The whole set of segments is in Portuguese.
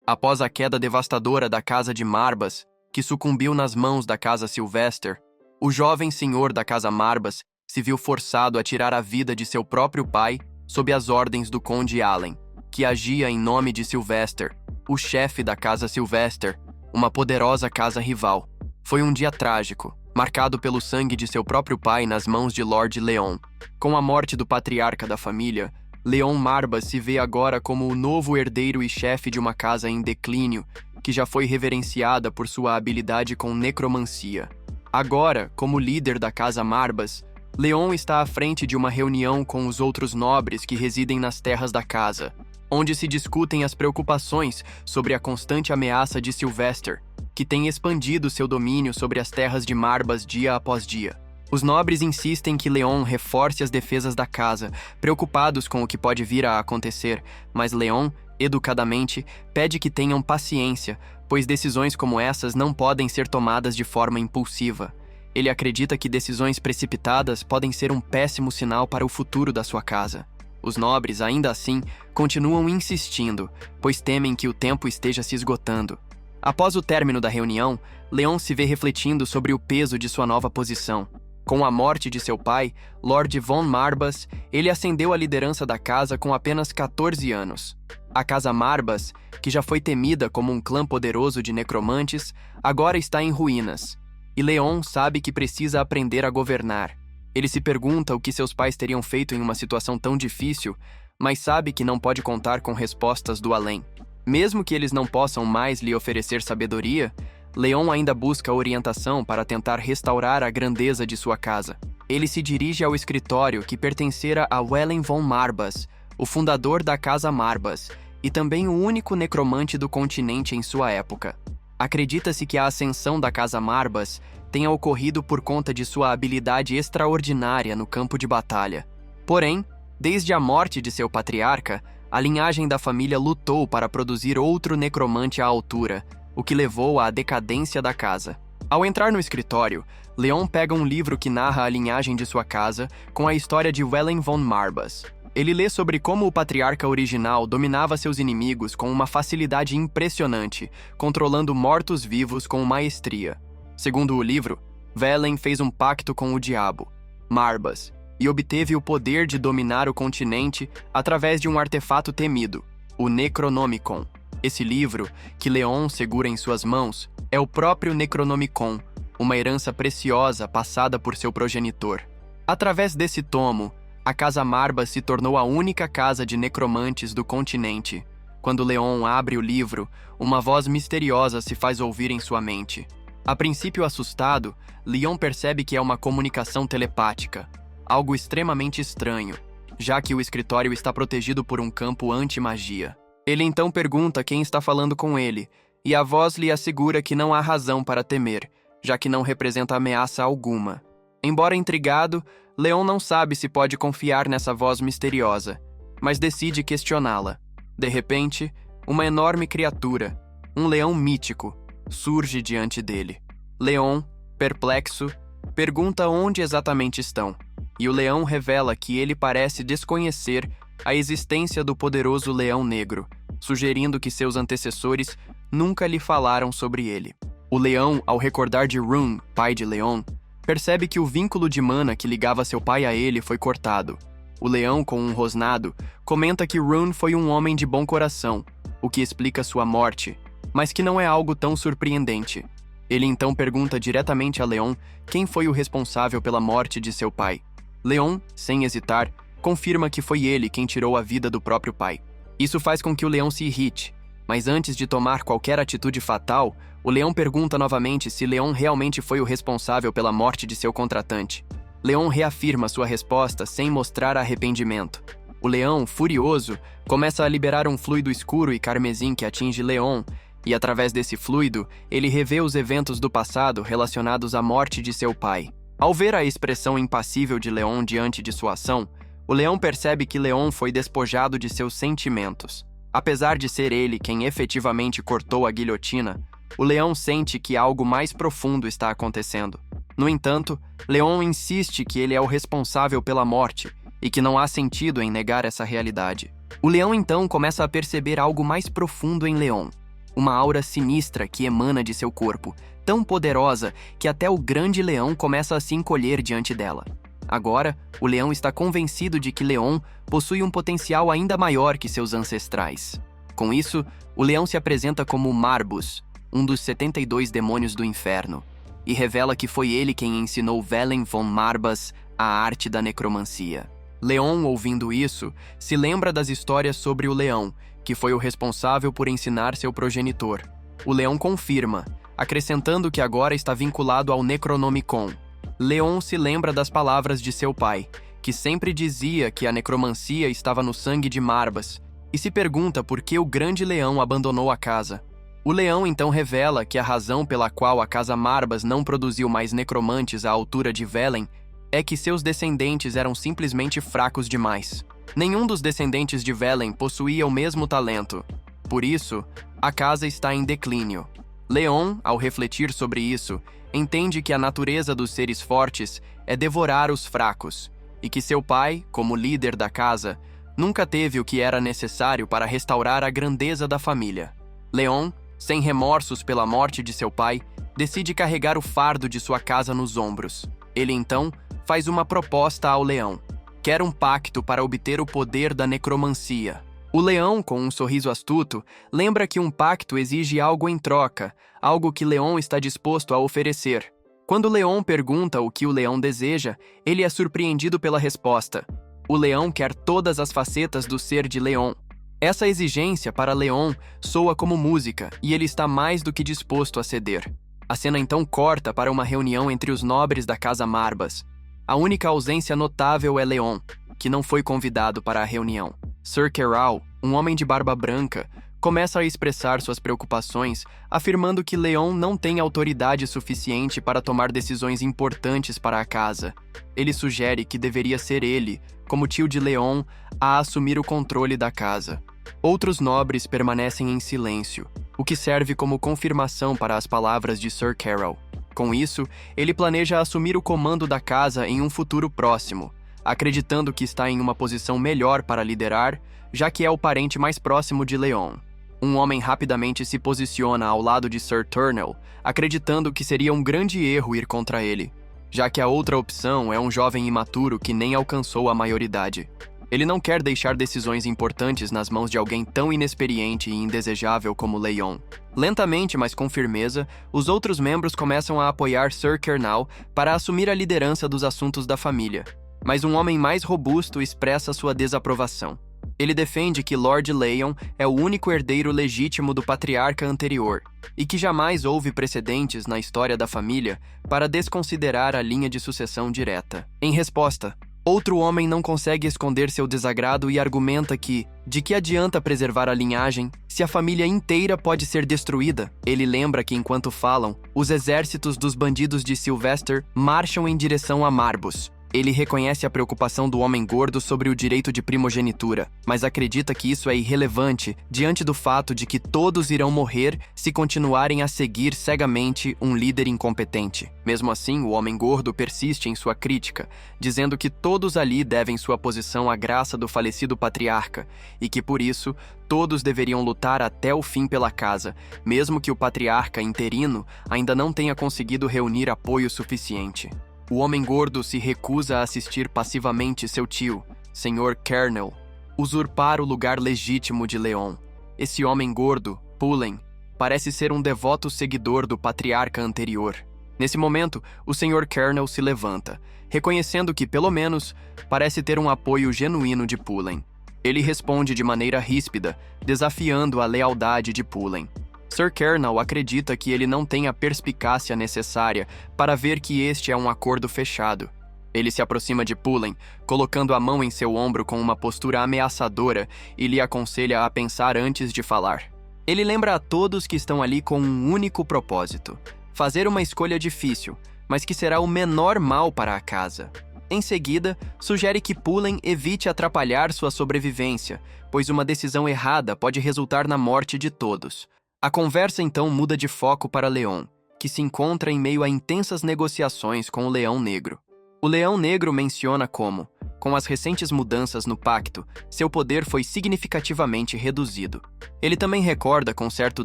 Após a queda devastadora da casa de Marbas, que sucumbiu nas mãos da casa Sylvester, o jovem senhor da casa Marbas se viu forçado a tirar a vida de seu próprio pai sob as ordens do conde Allen, que agia em nome de Sylvester, o chefe da casa Sylvester, uma poderosa casa rival. Foi um dia trágico, marcado pelo sangue de seu próprio pai nas mãos de Lord Leon. Com a morte do patriarca da família, Leon Marbas se vê agora como o novo herdeiro e chefe de uma casa em declínio, que já foi reverenciada por sua habilidade com necromancia. Agora, como líder da casa Marbas, Leon está à frente de uma reunião com os outros nobres que residem nas terras da casa, onde se discutem as preocupações sobre a constante ameaça de Sylvester, que tem expandido seu domínio sobre as terras de Marbas dia após dia. Os nobres insistem que Leon reforce as defesas da casa, preocupados com o que pode vir a acontecer, mas Leon, educadamente, pede que tenham paciência, pois decisões como essas não podem ser tomadas de forma impulsiva. Ele acredita que decisões precipitadas podem ser um péssimo sinal para o futuro da sua casa. Os nobres, ainda assim, continuam insistindo, pois temem que o tempo esteja se esgotando. Após o término da reunião, Leon se vê refletindo sobre o peso de sua nova posição. Com a morte de seu pai, Lord von Marbas, ele ascendeu à liderança da casa com apenas 14 anos. A casa Marbas, que já foi temida como um clã poderoso de necromantes, agora está em ruínas. E Leon sabe que precisa aprender a governar. Ele se pergunta o que seus pais teriam feito em uma situação tão difícil, mas sabe que não pode contar com respostas do além. Mesmo que eles não possam mais lhe oferecer sabedoria, Leon ainda busca orientação para tentar restaurar a grandeza de sua casa. Ele se dirige ao escritório que pertencera a Wellen von Marbas, o fundador da casa Marbas, e também o único necromante do continente em sua época. Acredita-se que a ascensão da casa Marbas tenha ocorrido por conta de sua habilidade extraordinária no campo de batalha. Porém, desde a morte de seu patriarca, a linhagem da família lutou para produzir outro necromante à altura, o que levou à decadência da casa. Ao entrar no escritório, Leon pega um livro que narra a linhagem de sua casa com a história de Wellen von Marbas. Ele lê sobre como o patriarca original dominava seus inimigos com uma facilidade impressionante, controlando mortos-vivos com maestria. Segundo o livro, Wellen fez um pacto com o diabo, Marbas, e obteve o poder de dominar o continente através de um artefato temido, o Necronomicon. Esse livro, que Leon segura em suas mãos, é o próprio Necronomicon, uma herança preciosa passada por seu progenitor. Através desse tomo, a Casa Marbas se tornou a única casa de necromantes do continente. Quando Leon abre o livro, uma voz misteriosa se faz ouvir em sua mente. A princípio assustado, Leon percebe que é uma comunicação telepática, algo extremamente estranho, já que o escritório está protegido por um campo anti-magia. Ele então pergunta quem está falando com ele, e a voz lhe assegura que não há razão para temer, já que não representa ameaça alguma. Embora intrigado, Leon não sabe se pode confiar nessa voz misteriosa, mas decide questioná-la. De repente, uma enorme criatura, um leão mítico, surge diante dele. Leon, perplexo, pergunta onde exatamente estão, e o leão revela que ele parece desconhecer a existência do poderoso leão negro, sugerindo que seus antecessores nunca lhe falaram sobre ele. O leão, ao recordar de Rune, pai de Leon, percebe que o vínculo de mana que ligava seu pai a ele foi cortado. O leão, com um rosnado, comenta que Rune foi um homem de bom coração, o que explica sua morte, mas que não é algo tão surpreendente. Ele então pergunta diretamente a Leon quem foi o responsável pela morte de seu pai. Leon, sem hesitar, confirma que foi ele quem tirou a vida do próprio pai. Isso faz com que o leão se irrite, mas antes de tomar qualquer atitude fatal, o leão pergunta novamente se Leon realmente foi o responsável pela morte de seu contratante. Leon reafirma sua resposta sem mostrar arrependimento. O leão, furioso, começa a liberar um fluido escuro e carmesim que atinge Leon, e através desse fluido, ele revê os eventos do passado relacionados à morte de seu pai. Ao ver a expressão impassível de Leon diante de sua ação, o leão percebe que Leon foi despojado de seus sentimentos. Apesar de ser ele quem efetivamente cortou a guilhotina, o leão sente que algo mais profundo está acontecendo. No entanto, Leon insiste que ele é o responsável pela morte e que não há sentido em negar essa realidade. O leão então começa a perceber algo mais profundo em Leon. uma aura sinistra que emana de seu corpo, tão poderosa que até o grande leão começa a se encolher diante dela. Agora, o leão está convencido de que Leon possui um potencial ainda maior que seus ancestrais. Com isso, o leão se apresenta como Marbus, um dos 72 demônios do inferno, e revela que foi ele quem ensinou Velen von Marbas a arte da necromancia. Leon, ouvindo isso, se lembra das histórias sobre o leão, que foi o responsável por ensinar seu progenitor. O leão confirma, acrescentando que agora está vinculado ao Necronomicon. Leon se lembra das palavras de seu pai, que sempre dizia que a necromancia estava no sangue de Marbas, e se pergunta por que o grande leão abandonou a casa. O leão então revela que a razão pela qual a casa Marbas não produziu mais necromantes à altura de Velen é que seus descendentes eram simplesmente fracos demais. Nenhum dos descendentes de Velen possuía o mesmo talento. Por isso, a casa está em declínio. Leon, ao refletir sobre isso, entende que a natureza dos seres fortes é devorar os fracos, e que seu pai, como líder da casa, nunca teve o que era necessário para restaurar a grandeza da família. Leon, sem remorsos pela morte de seu pai, decide carregar o fardo de sua casa nos ombros. Ele então faz uma proposta ao leão. Quer um pacto para obter o poder da necromancia. O leão, com um sorriso astuto, lembra que um pacto exige algo em troca, algo que Leon está disposto a oferecer. Quando Leon pergunta o que o leão deseja, ele é surpreendido pela resposta. O leão quer todas as facetas do ser de Leon. Essa exigência para Leon soa como música, e ele está mais do que disposto a ceder. A cena então corta para uma reunião entre os nobres da casa Marbas. A única ausência notável é Leon, que não foi convidado para a reunião. Sir Keral, um homem de barba branca, começa a expressar suas preocupações, afirmando que Leon não tem autoridade suficiente para tomar decisões importantes para a casa. Ele sugere que deveria ser ele, como tio de Leon, a assumir o controle da casa. Outros nobres permanecem em silêncio, o que serve como confirmação para as palavras de Sir Keral. Com isso, ele planeja assumir o comando da casa em um futuro próximo, acreditando que está em uma posição melhor para liderar, já que é o parente mais próximo de Leon. Um homem rapidamente se posiciona ao lado de Sir Turnell, acreditando que seria um grande erro ir contra ele, já que a outra opção é um jovem imaturo que nem alcançou a maioridade. Ele não quer deixar decisões importantes nas mãos de alguém tão inexperiente e indesejável como Leon. Lentamente, mas com firmeza, os outros membros começam a apoiar Sir Kernal para assumir a liderança dos assuntos da família. Mas um homem mais robusto expressa sua desaprovação. Ele defende que Lord Leon é o único herdeiro legítimo do patriarca anterior, e que jamais houve precedentes na história da família para desconsiderar a linha de sucessão direta. Em resposta, outro homem não consegue esconder seu desagrado e argumenta que, de que adianta preservar a linhagem se a família inteira pode ser destruída? Ele lembra que, enquanto falam, os exércitos dos bandidos de Sylvester marcham em direção a Marbus. Ele reconhece a preocupação do homem gordo sobre o direito de primogenitura, mas acredita que isso é irrelevante diante do fato de que todos irão morrer se continuarem a seguir cegamente um líder incompetente. Mesmo assim, o homem gordo persiste em sua crítica, dizendo que todos ali devem sua posição à graça do falecido patriarca e que, por isso, todos deveriam lutar até o fim pela casa, mesmo que o patriarca interino ainda não tenha conseguido reunir apoio suficiente. O homem gordo se recusa a assistir passivamente seu tio, Sr. Kernel, usurpar o lugar legítimo de Leon. Esse homem gordo, Pullen, parece ser um devoto seguidor do patriarca anterior. Nesse momento, o Sr. Kernel se levanta, reconhecendo que, pelo menos, parece ter um apoio genuíno de Pullen. Ele responde de maneira ríspida, desafiando a lealdade de Pullen. Sir Kernel acredita que ele não tem a perspicácia necessária para ver que este é um acordo fechado. Ele se aproxima de Pullen, colocando a mão em seu ombro com uma postura ameaçadora e lhe aconselha a pensar antes de falar. Ele lembra a todos que estão ali com um único propósito: fazer uma escolha difícil, mas que será o menor mal para a casa. Em seguida, sugere que Pullen evite atrapalhar sua sobrevivência, pois uma decisão errada pode resultar na morte de todos. A conversa então muda de foco para Leon, que se encontra em meio a intensas negociações com o Leão Negro. O Leão Negro menciona como com as recentes mudanças no pacto, seu poder foi significativamente reduzido. Ele também recorda com certo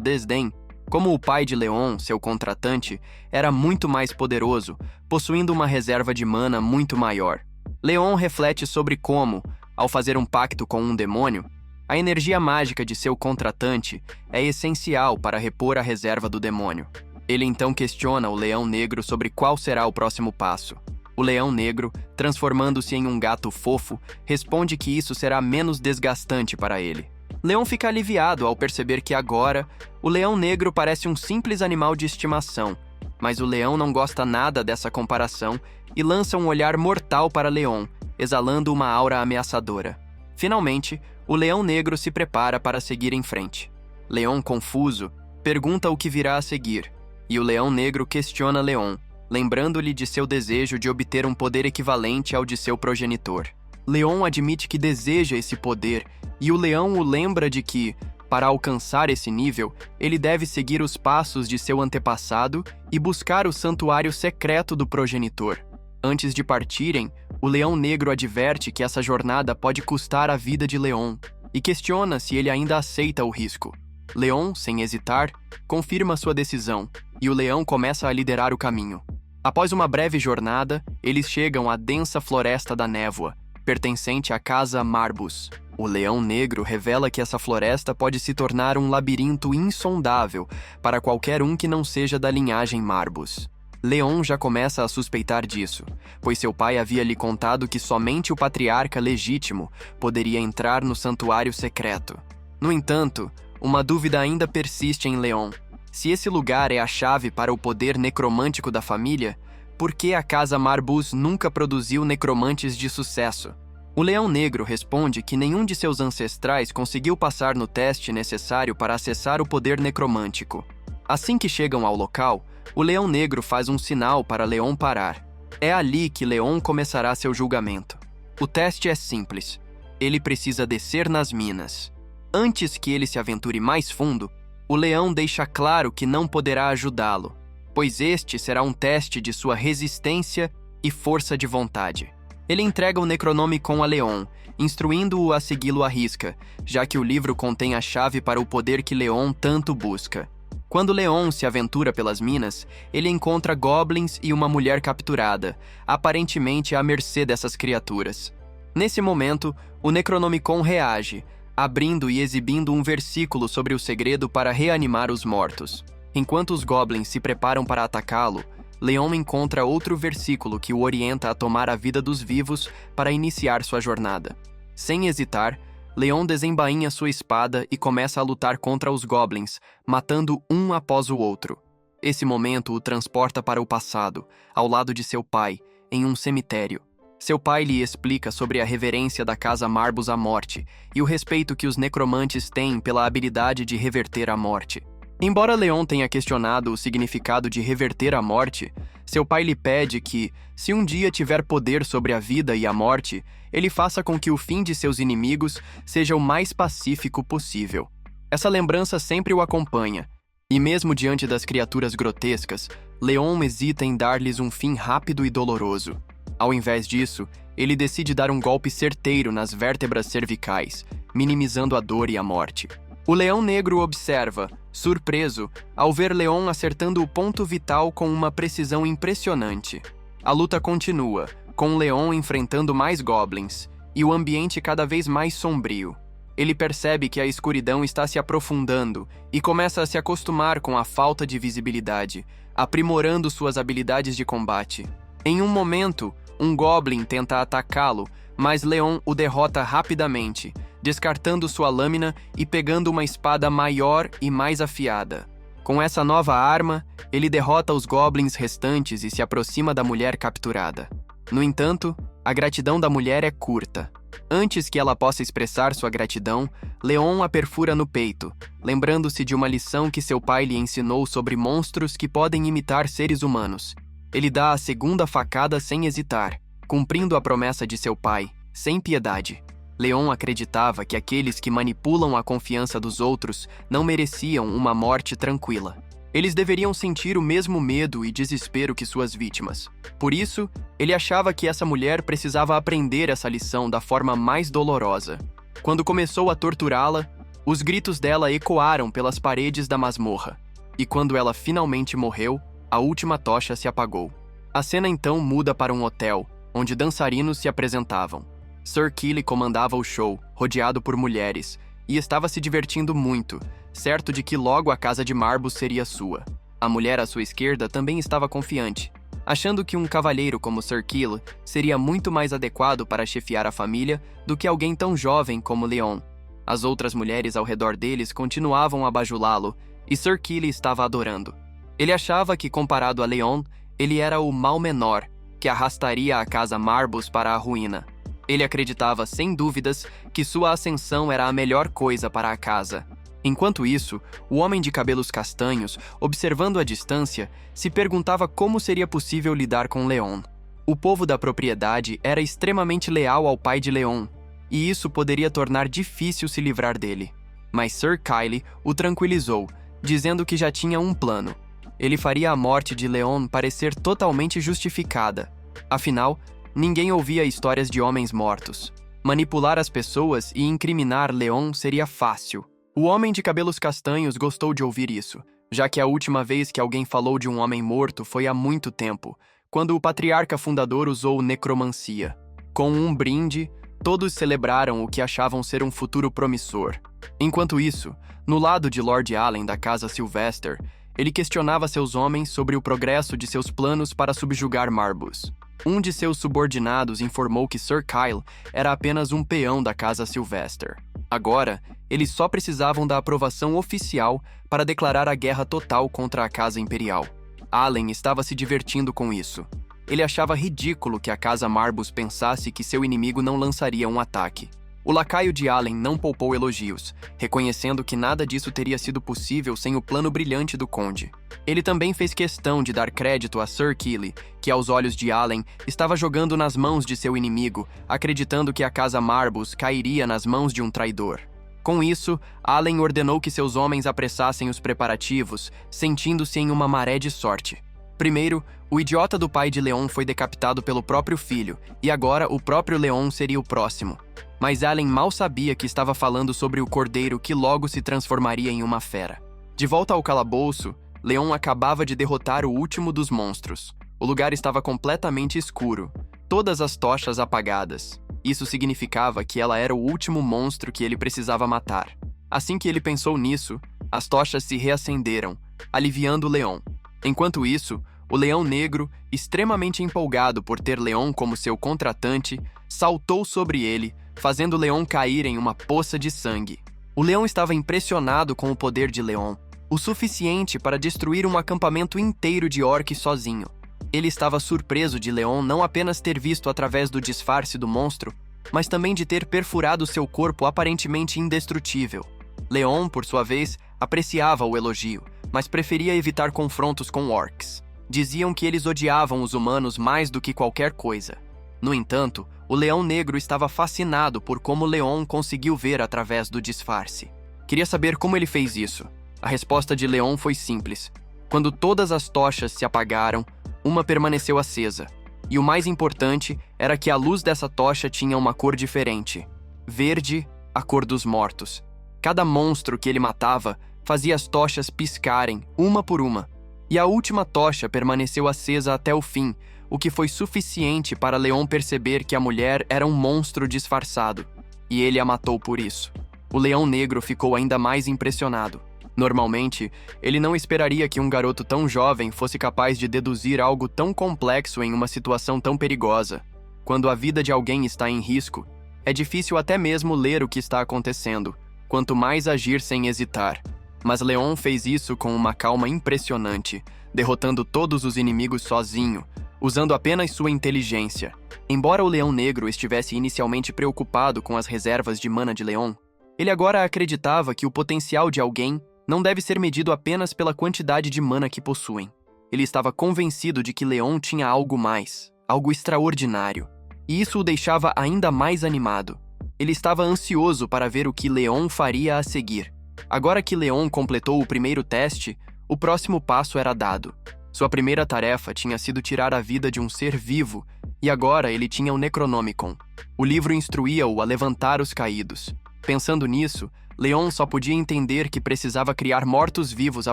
desdém como o pai de Leon, seu contratante, era muito mais poderoso, possuindo uma reserva de mana muito maior. Leon reflete sobre como, ao fazer um pacto com um demônio, a energia mágica de seu contratante é essencial para repor a reserva do demônio. Ele então questiona o Leão Negro sobre qual será o próximo passo. O Leão Negro, transformando-se em um gato fofo, responde que isso será menos desgastante para ele. Leon fica aliviado ao perceber que agora, o Leão Negro parece um simples animal de estimação, mas o leão não gosta nada dessa comparação e lança um olhar mortal para Leon, exalando uma aura ameaçadora. Finalmente, o Leão Negro se prepara para seguir em frente. Leon, confuso, pergunta o que virá a seguir, e o Leão Negro questiona Leon, lembrando-lhe de seu desejo de obter um poder equivalente ao de seu progenitor. Leon admite que deseja esse poder, e o leão o lembra de que, para alcançar esse nível, ele deve seguir os passos de seu antepassado e buscar o santuário secreto do progenitor. Antes de partirem, o Leão Negro adverte que essa jornada pode custar a vida de Leon, e questiona se ele ainda aceita o risco. Leon, sem hesitar, confirma sua decisão, e o leão começa a liderar o caminho. Após uma breve jornada, eles chegam à densa floresta da névoa, pertencente à Casa Marbus. O Leão Negro revela que essa floresta pode se tornar um labirinto insondável para qualquer um que não seja da linhagem Marbus. Leon já começa a suspeitar disso, pois seu pai havia lhe contado que somente o patriarca legítimo poderia entrar no santuário secreto. No entanto, uma dúvida ainda persiste em Leon. Se esse lugar é a chave para o poder necromântico da família, por que a Casa Marbus nunca produziu necromantes de sucesso? O Leão Negro responde que nenhum de seus ancestrais conseguiu passar no teste necessário para acessar o poder necromântico. Assim que chegam ao local, o Leão Negro faz um sinal para Leon parar. É ali que Leon começará seu julgamento. O teste é simples. Ele precisa descer nas minas. Antes que ele se aventure mais fundo, o leão deixa claro que não poderá ajudá-lo, pois este será um teste de sua resistência e força de vontade. Ele entrega o Necronomicon a Leon, instruindo-o a segui-lo à risca, já que o livro contém a chave para o poder que Leon tanto busca. Quando Leon se aventura pelas minas, ele encontra goblins e uma mulher capturada, aparentemente à mercê dessas criaturas. Nesse momento, o Necronomicon reage, abrindo e exibindo um versículo sobre o segredo para reanimar os mortos. Enquanto os goblins se preparam para atacá-lo, Leon encontra outro versículo que o orienta a tomar a vida dos vivos para iniciar sua jornada. Sem hesitar, Leon desembainha sua espada e começa a lutar contra os goblins, matando um após o outro. Esse momento o transporta para o passado, ao lado de seu pai, em um cemitério. Seu pai lhe explica sobre a reverência da Casa Marbus à morte e o respeito que os necromantes têm pela habilidade de reverter a morte. Embora Leon tenha questionado o significado de reverter a morte, seu pai lhe pede que, se um dia tiver poder sobre a vida e a morte, ele faça com que o fim de seus inimigos seja o mais pacífico possível. Essa lembrança sempre o acompanha, e mesmo diante das criaturas grotescas, Leon hesita em dar-lhes um fim rápido e doloroso. Ao invés disso, ele decide dar um golpe certeiro nas vértebras cervicais, minimizando a dor e a morte. O Leão Negro observa, surpreso, ao ver Leon acertando o ponto vital com uma precisão impressionante. A luta continua, com Leon enfrentando mais goblins, e o ambiente cada vez mais sombrio. Ele percebe que a escuridão está se aprofundando e começa a se acostumar com a falta de visibilidade, aprimorando suas habilidades de combate. Em um momento, um goblin tenta atacá-lo, mas Leon o derrota rapidamente, descartando sua lâmina e pegando uma espada maior e mais afiada. Com essa nova arma, ele derrota os goblins restantes e se aproxima da mulher capturada. No entanto, a gratidão da mulher é curta. Antes que ela possa expressar sua gratidão, Leon a perfura no peito, lembrando-se de uma lição que seu pai lhe ensinou sobre monstros que podem imitar seres humanos. Ele dá a segunda facada sem hesitar, cumprindo a promessa de seu pai, sem piedade. Leon acreditava que aqueles que manipulam a confiança dos outros não mereciam uma morte tranquila. Eles deveriam sentir o mesmo medo e desespero que suas vítimas. Por isso, ele achava que essa mulher precisava aprender essa lição da forma mais dolorosa. Quando começou a torturá-la, os gritos dela ecoaram pelas paredes da masmorra. E quando ela finalmente morreu, a última tocha se apagou. A cena então muda para um hotel, onde dançarinos se apresentavam. Sir Keeley comandava o show, rodeado por mulheres, e estava se divertindo muito, certo de que logo a casa de Marbus seria sua. A mulher à sua esquerda também estava confiante, achando que um cavalheiro como Sir Keeley seria muito mais adequado para chefiar a família do que alguém tão jovem como Leon. As outras mulheres ao redor deles continuavam a bajulá-lo, e Sir Keeley estava adorando. Ele achava que, comparado a Leon, ele era o mal menor, que arrastaria a casa Marbus para a ruína. Ele acreditava, sem dúvidas, que sua ascensão era a melhor coisa para a casa. Enquanto isso, o homem de cabelos castanhos, observando à distância, se perguntava como seria possível lidar com Leon. O povo da propriedade era extremamente leal ao pai de Leon, e isso poderia tornar difícil se livrar dele. Mas Sir Keeley o tranquilizou, dizendo que já tinha um plano. Ele faria a morte de Leon parecer totalmente justificada. Afinal, ninguém ouvia histórias de homens mortos. Manipular as pessoas e incriminar Leon seria fácil. O homem de cabelos castanhos gostou de ouvir isso, já que a última vez que alguém falou de um homem morto foi há muito tempo, quando o patriarca fundador usou necromancia. Com um brinde, todos celebraram o que achavam ser um futuro promissor. Enquanto isso, no lado de Lord Allen da Casa Sylvester, ele questionava seus homens sobre o progresso de seus planos para subjugar Marbus. Um de seus subordinados informou que Sir Keeley era apenas um peão da Casa Sylvester. Agora, eles só precisavam da aprovação oficial para declarar a guerra total contra a Casa Imperial. Allen estava se divertindo com isso. Ele achava ridículo que a Casa Marbus pensasse que seu inimigo não lançaria um ataque. O lacaio de Allen não poupou elogios, reconhecendo que nada disso teria sido possível sem o plano brilhante do Conde. Ele também fez questão de dar crédito a Sir Keeley, que aos olhos de Allen estava jogando nas mãos de seu inimigo, acreditando que a Casa Marbus cairia nas mãos de um traidor. Com isso, Allen ordenou que seus homens apressassem os preparativos, sentindo-se em uma maré de sorte. Primeiro, o idiota do pai de Leon foi decapitado pelo próprio filho, e agora o próprio Leon seria o próximo. Mas Allen mal sabia que estava falando sobre o cordeiro que logo se transformaria em uma fera. De volta ao calabouço, Leon acabava de derrotar o último dos monstros. O lugar estava completamente escuro, todas as tochas apagadas. Isso significava que ela era o último monstro que ele precisava matar. Assim que ele pensou nisso, as tochas se reacenderam, aliviando Leon. Enquanto isso, o Leão Negro, extremamente empolgado por ter Leon como seu contratante, saltou sobre ele, fazendo Leon cair em uma poça de sangue. O leão estava impressionado com o poder de Leon, o suficiente para destruir um acampamento inteiro de orcs sozinho. Ele estava surpreso de Leon não apenas ter visto através do disfarce do monstro, mas também de ter perfurado seu corpo aparentemente indestrutível. Leon, por sua vez, apreciava o elogio, mas preferia evitar confrontos com orcs. Diziam que eles odiavam os humanos mais do que qualquer coisa. No entanto, o Leão Negro estava fascinado por como Leon conseguiu ver através do disfarce. Queria saber como ele fez isso. A resposta de Leon foi simples. Quando todas as tochas se apagaram, uma permaneceu acesa. E o mais importante era que a luz dessa tocha tinha uma cor diferente. Verde, a cor dos mortos. Cada monstro que ele matava fazia as tochas piscarem, uma por uma. E a última tocha permaneceu acesa até o fim, o que foi suficiente para Leon perceber que a mulher era um monstro disfarçado. E ele a matou por isso. O Leão Negro ficou ainda mais impressionado. Normalmente, ele não esperaria que um garoto tão jovem fosse capaz de deduzir algo tão complexo em uma situação tão perigosa. Quando a vida de alguém está em risco, é difícil até mesmo ler o que está acontecendo, quanto mais agir sem hesitar. Mas Leon fez isso com uma calma impressionante, derrotando todos os inimigos sozinho, usando apenas sua inteligência. Embora o Leão Negro estivesse inicialmente preocupado com as reservas de mana de Leon, ele agora acreditava que o potencial de alguém não deve ser medido apenas pela quantidade de mana que possuem. Ele estava convencido de que Leon tinha algo mais, algo extraordinário, e isso o deixava ainda mais animado. Ele estava ansioso para ver o que Leon faria a seguir. Agora que Leon completou o primeiro teste, O próximo passo era dado. Sua primeira tarefa tinha sido tirar a vida de um ser vivo, e agora ele tinha o Necronomicon. O livro instruía-o a levantar os caídos. Pensando nisso, Leon só podia entender que precisava criar mortos-vivos a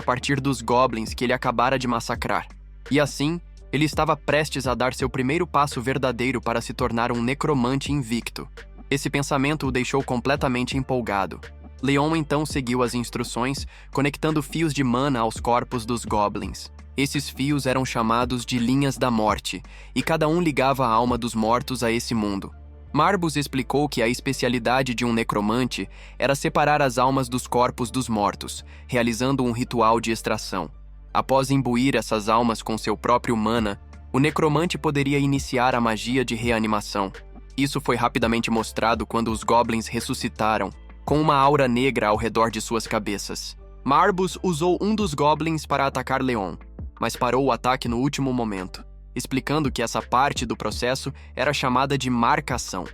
partir dos goblins que ele acabara de massacrar. E assim, ele estava prestes a dar seu primeiro passo verdadeiro para se tornar um necromante invicto. Esse pensamento o deixou completamente empolgado. Leon então seguiu as instruções, conectando fios de mana aos corpos dos goblins. Esses fios eram chamados de linhas da morte, e cada um ligava a alma dos mortos a esse mundo. Marbus explicou que a especialidade de um necromante era separar as almas dos corpos dos mortos, realizando um ritual de extração. Após imbuir essas almas com seu próprio mana, o necromante poderia iniciar a magia de reanimação. Isso foi rapidamente mostrado quando os goblins ressuscitaram, com uma aura negra ao redor de suas cabeças. Marbus usou um dos goblins para atacar Leon, mas parou o ataque no último momento, explicando que essa parte do processo era chamada de marcação.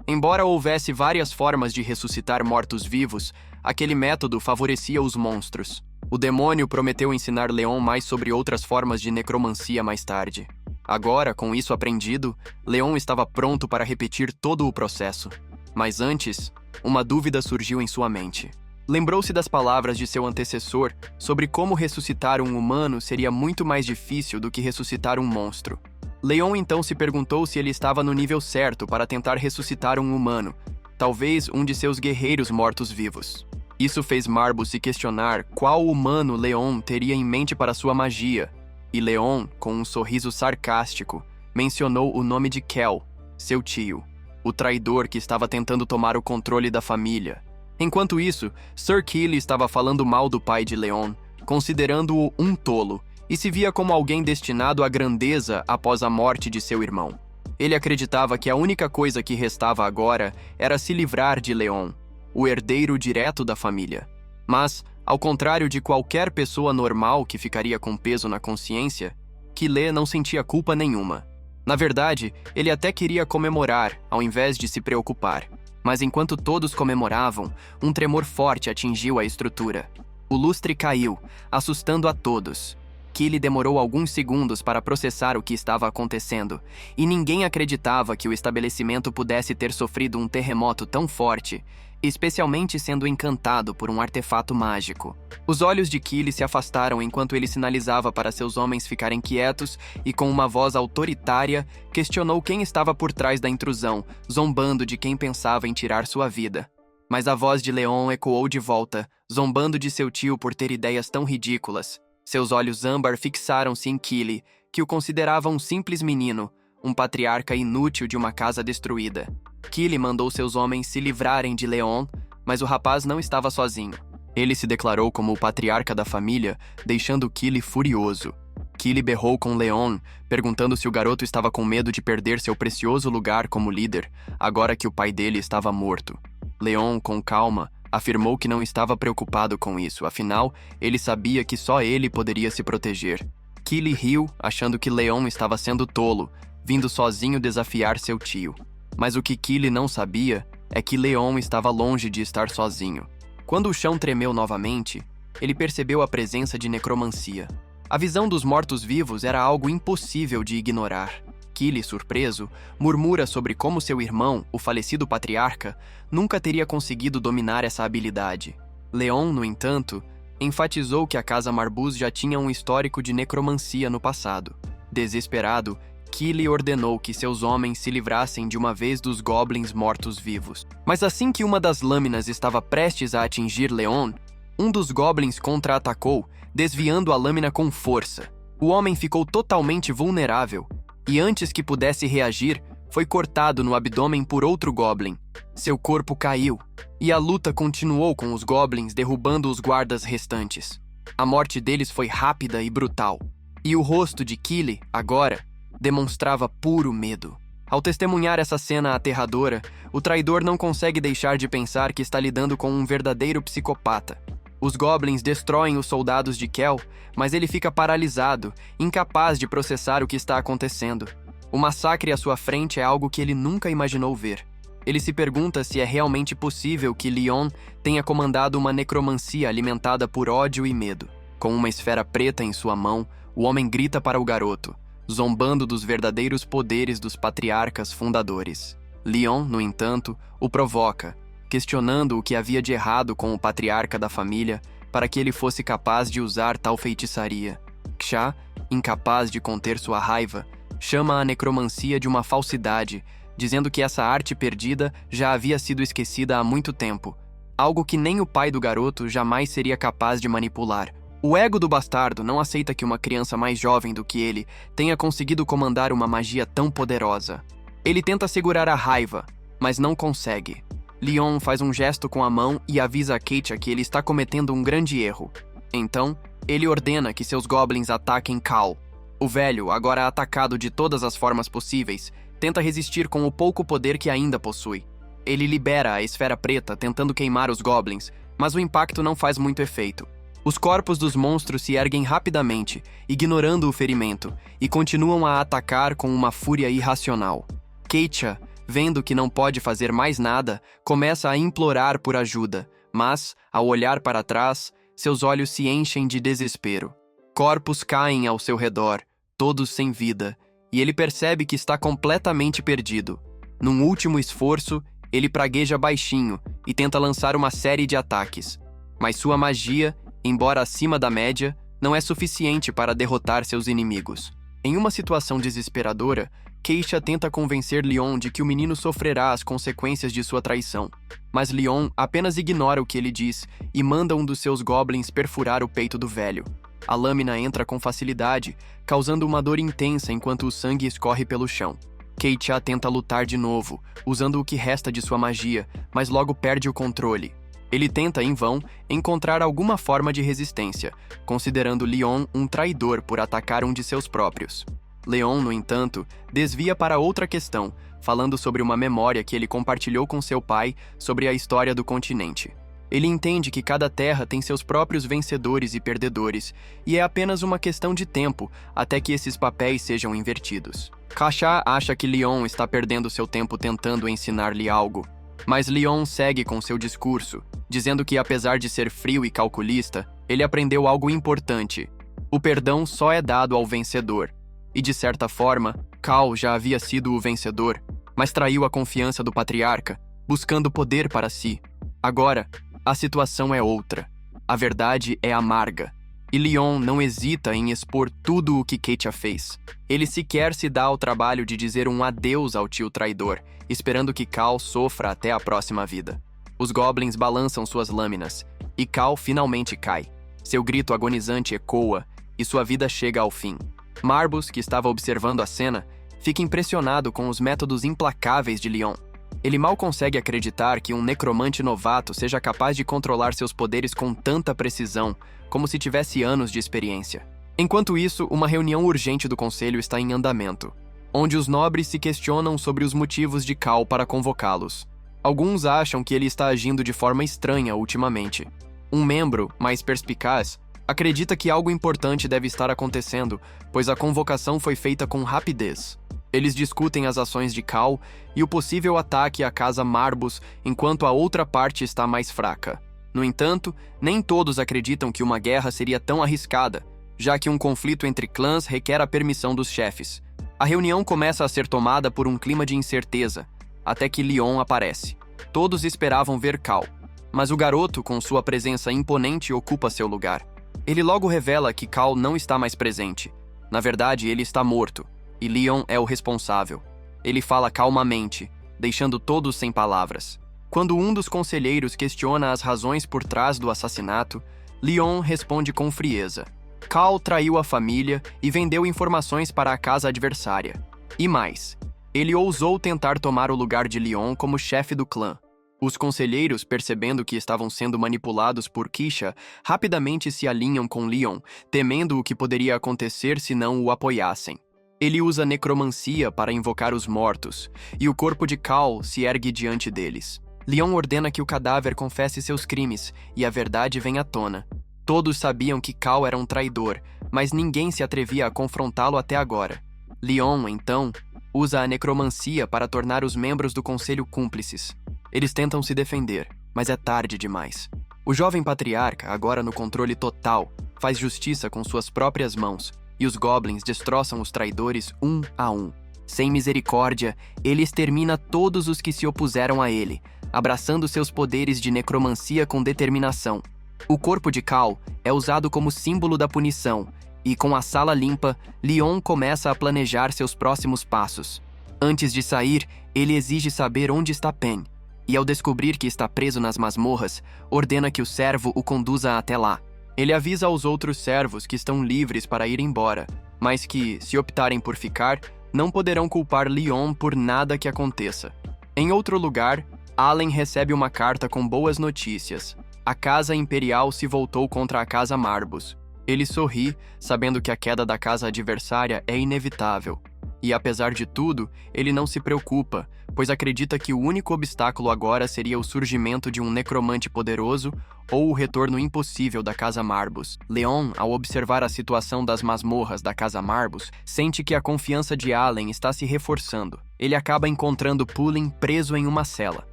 Embora houvesse várias formas de ressuscitar mortos-vivos, aquele método favorecia os monstros. O demônio prometeu ensinar Leon mais sobre outras formas de necromancia mais tarde. Agora, com isso aprendido, Leon estava pronto para repetir todo o processo. Mas antes, uma dúvida surgiu em sua mente. Lembrou-se das palavras de seu antecessor sobre como ressuscitar um humano seria muito mais difícil do que ressuscitar um monstro. Leon então se perguntou se ele estava no nível certo para tentar ressuscitar um humano, talvez um de seus guerreiros mortos-vivos. Isso fez Marbus se questionar qual humano Leon teria em mente para sua magia, e Leon, com um sorriso sarcástico, mencionou o nome de Kel, seu tio, o traidor que estava tentando tomar o controle da família. Enquanto isso, Sir Keeley estava falando mal do pai de Leon, considerando-o um tolo, e se via como alguém destinado à grandeza após a morte de seu irmão. Ele acreditava que a única coisa que restava agora era se livrar de Leon, o herdeiro direto da família. Mas, ao contrário de qualquer pessoa normal que ficaria com peso na consciência, Keeley não sentia culpa nenhuma. Na verdade, ele até queria comemorar, ao invés de se preocupar. Mas enquanto todos comemoravam, um tremor forte atingiu a estrutura. O lustre caiu, assustando a todos. Keeley demorou alguns segundos para processar o que estava acontecendo, e ninguém acreditava que o estabelecimento pudesse ter sofrido um terremoto tão forte, especialmente sendo encantado por um artefato mágico. Os olhos de Keeley se afastaram enquanto ele sinalizava para seus homens ficarem quietos e, com uma voz autoritária, questionou quem estava por trás da intrusão, zombando de quem pensava em tirar sua vida. Mas a voz de Leon ecoou de volta, zombando de seu tio por ter ideias tão ridículas. Seus olhos âmbar fixaram-se em Keeley, que o considerava um simples menino, um patriarca inútil de uma casa destruída. Keeley mandou seus homens se livrarem de Leon, mas o rapaz não estava sozinho. Ele se declarou como o patriarca da família, deixando Keeley furioso. Keeley berrou com Leon, perguntando se o garoto estava com medo de perder seu precioso lugar como líder, agora que o pai dele estava morto. Leon, com calma, afirmou que não estava preocupado com isso, afinal, ele sabia que só ele poderia se proteger. Keeley riu, achando que Leon estava sendo tolo, vindo sozinho desafiar seu tio. Mas o que Keeley não sabia é que Leon estava longe de estar sozinho. Quando o chão tremeu novamente, ele percebeu a presença de necromancia. A visão dos mortos-vivos era algo impossível de ignorar. Keeley, surpreso, murmura sobre como seu irmão, o falecido patriarca, nunca teria conseguido dominar essa habilidade. Leon, no entanto, enfatizou que a Casa Marbus já tinha um histórico de necromancia no passado. Desesperado, Keeley ordenou que seus homens se livrassem de uma vez dos goblins mortos-vivos. Mas assim que uma das lâminas estava prestes a atingir Leon, um dos goblins contra-atacou, desviando a lâmina com força. O homem ficou totalmente vulnerável, e antes que pudesse reagir, foi cortado no abdômen por outro goblin. Seu corpo caiu, e a luta continuou com os goblins derrubando os guardas restantes. A morte deles foi rápida e brutal, e o rosto de Keeley, agora, demonstrava puro medo. Ao testemunhar essa cena aterradora, o traidor não consegue deixar de pensar que está lidando com um verdadeiro psicopata. Os goblins destroem os soldados de Kel, mas ele fica paralisado, incapaz de processar o que está acontecendo. O massacre à sua frente é algo que ele nunca imaginou ver. Ele se pergunta se é realmente possível que Leon tenha comandado uma necromancia alimentada por ódio e medo. Com uma esfera preta em sua mão, o homem grita para o garoto, zombando dos verdadeiros poderes dos patriarcas fundadores. Leon, no entanto, o provoca, questionando o que havia de errado com o patriarca da família para que ele fosse capaz de usar tal feitiçaria. Ksha, incapaz de conter sua raiva, chama a necromancia de uma falsidade, dizendo que essa arte perdida já havia sido esquecida há muito tempo, algo que nem o pai do garoto jamais seria capaz de manipular. O ego do bastardo não aceita que uma criança mais jovem do que ele tenha conseguido comandar uma magia tão poderosa. Ele tenta segurar a raiva, mas não consegue. Leon faz um gesto com a mão e avisa a Keitcha que ele está cometendo um grande erro. Então, ele ordena que seus goblins ataquem Cal. O velho, agora atacado de todas as formas possíveis, tenta resistir com o pouco poder que ainda possui. Ele libera a esfera preta tentando queimar os goblins, mas o impacto não faz muito efeito. Os corpos dos monstros se erguem rapidamente, ignorando o ferimento, e continuam a atacar com uma fúria irracional. Keitcha, vendo que não pode fazer mais nada, começa a implorar por ajuda, mas, ao olhar para trás, seus olhos se enchem de desespero. Corpos caem ao seu redor, todos sem vida, e ele percebe que está completamente perdido. Num último esforço, ele pragueja baixinho e tenta lançar uma série de ataques. Mas sua magia, embora acima da média, não é suficiente para derrotar seus inimigos. Em uma situação desesperadora, Keitcha tenta convencer Leon de que o menino sofrerá as consequências de sua traição. Mas Leon apenas ignora o que ele diz e manda um dos seus goblins perfurar o peito do velho. A lâmina entra com facilidade, causando uma dor intensa enquanto o sangue escorre pelo chão. Keitcha tenta lutar de novo, usando o que resta de sua magia, mas logo perde o controle. Ele tenta, em vão, encontrar alguma forma de resistência, considerando Leon um traidor por atacar um de seus próprios. Leon, no entanto, desvia para outra questão, falando sobre uma memória que ele compartilhou com seu pai sobre a história do continente. Ele entende que cada terra tem seus próprios vencedores e perdedores, e é apenas uma questão de tempo até que esses papéis sejam invertidos. Ksha acha que Leon está perdendo seu tempo tentando ensinar-lhe algo, mas Leon segue com seu discurso, dizendo que apesar de ser frio e calculista, ele aprendeu algo importante. O perdão só é dado ao vencedor. E de certa forma, Cal já havia sido o vencedor, mas traiu a confiança do patriarca, buscando poder para si. Agora, a situação é outra. A verdade é amarga. E Leon não hesita em expor tudo o que Keitcha fez. Ele sequer se dá ao trabalho de dizer um adeus ao tio traidor, esperando que Cal sofra até a próxima vida. Os goblins balançam suas lâminas, e Cal finalmente cai. Seu grito agonizante ecoa, e sua vida chega ao fim. Marbus, que estava observando a cena, fica impressionado com os métodos implacáveis de Leon. Ele mal consegue acreditar que um necromante novato seja capaz de controlar seus poderes com tanta precisão, como se tivesse anos de experiência. Enquanto isso, uma reunião urgente do conselho está em andamento, onde os nobres se questionam sobre os motivos de Cal para convocá-los. Alguns acham que ele está agindo de forma estranha ultimamente. Um membro, mais perspicaz, acredita que algo importante deve estar acontecendo, pois a convocação foi feita com rapidez. Eles discutem as ações de Cal e o possível ataque à casa Marbus, enquanto a outra parte está mais fraca. No entanto, nem todos acreditam que uma guerra seria tão arriscada, já que um conflito entre clãs requer a permissão dos chefes. A reunião começa a ser tomada por um clima de incerteza, até que Leon aparece. Todos esperavam ver Cal, mas o garoto, com sua presença imponente, ocupa seu lugar. Ele logo revela que Cal não está mais presente. Na verdade, ele está morto, e Leon é o responsável. Ele fala calmamente, deixando todos sem palavras. Quando um dos conselheiros questiona as razões por trás do assassinato, Leon responde com frieza. Cal traiu a família e vendeu informações para a casa adversária. E mais, ele ousou tentar tomar o lugar de Leon como chefe do clã. Os conselheiros, percebendo que estavam sendo manipulados por Keitcha, rapidamente se alinham com Leon, temendo o que poderia acontecer se não o apoiassem. Ele usa necromancia para invocar os mortos, e o corpo de Cal se ergue diante deles. Leon ordena que o cadáver confesse seus crimes, e a verdade vem à tona. Todos sabiam que Cal era um traidor, mas ninguém se atrevia a confrontá-lo até agora. Leon, então, usa a necromancia para tornar os membros do conselho cúmplices. Eles tentam se defender, mas é tarde demais. O jovem patriarca, agora no controle total, faz justiça com suas próprias mãos, e os goblins destroçam os traidores um a um. Sem misericórdia, ele extermina todos os que se opuseram a ele, abraçando seus poderes de necromancia com determinação. O corpo de Cal é usado como símbolo da punição, e com a sala limpa, Leon começa a planejar seus próximos passos. Antes de sair, ele exige saber onde está Pen, e ao descobrir que está preso nas masmorras, ordena que o servo o conduza até lá. Ele avisa aos outros servos que estão livres para ir embora, mas que, se optarem por ficar, não poderão culpar Leon por nada que aconteça. Em outro lugar, Allen recebe uma carta com boas notícias. A Casa Imperial se voltou contra a Casa Marbus. Ele sorri, sabendo que a queda da casa adversária é inevitável. E apesar de tudo, ele não se preocupa, pois acredita que o único obstáculo agora seria o surgimento de um necromante poderoso ou o retorno impossível da Casa Marbus. Leon, ao observar a situação das masmorras da Casa Marbus, sente que a confiança de Allen está se reforçando. Ele acaba encontrando Pullen preso em uma cela.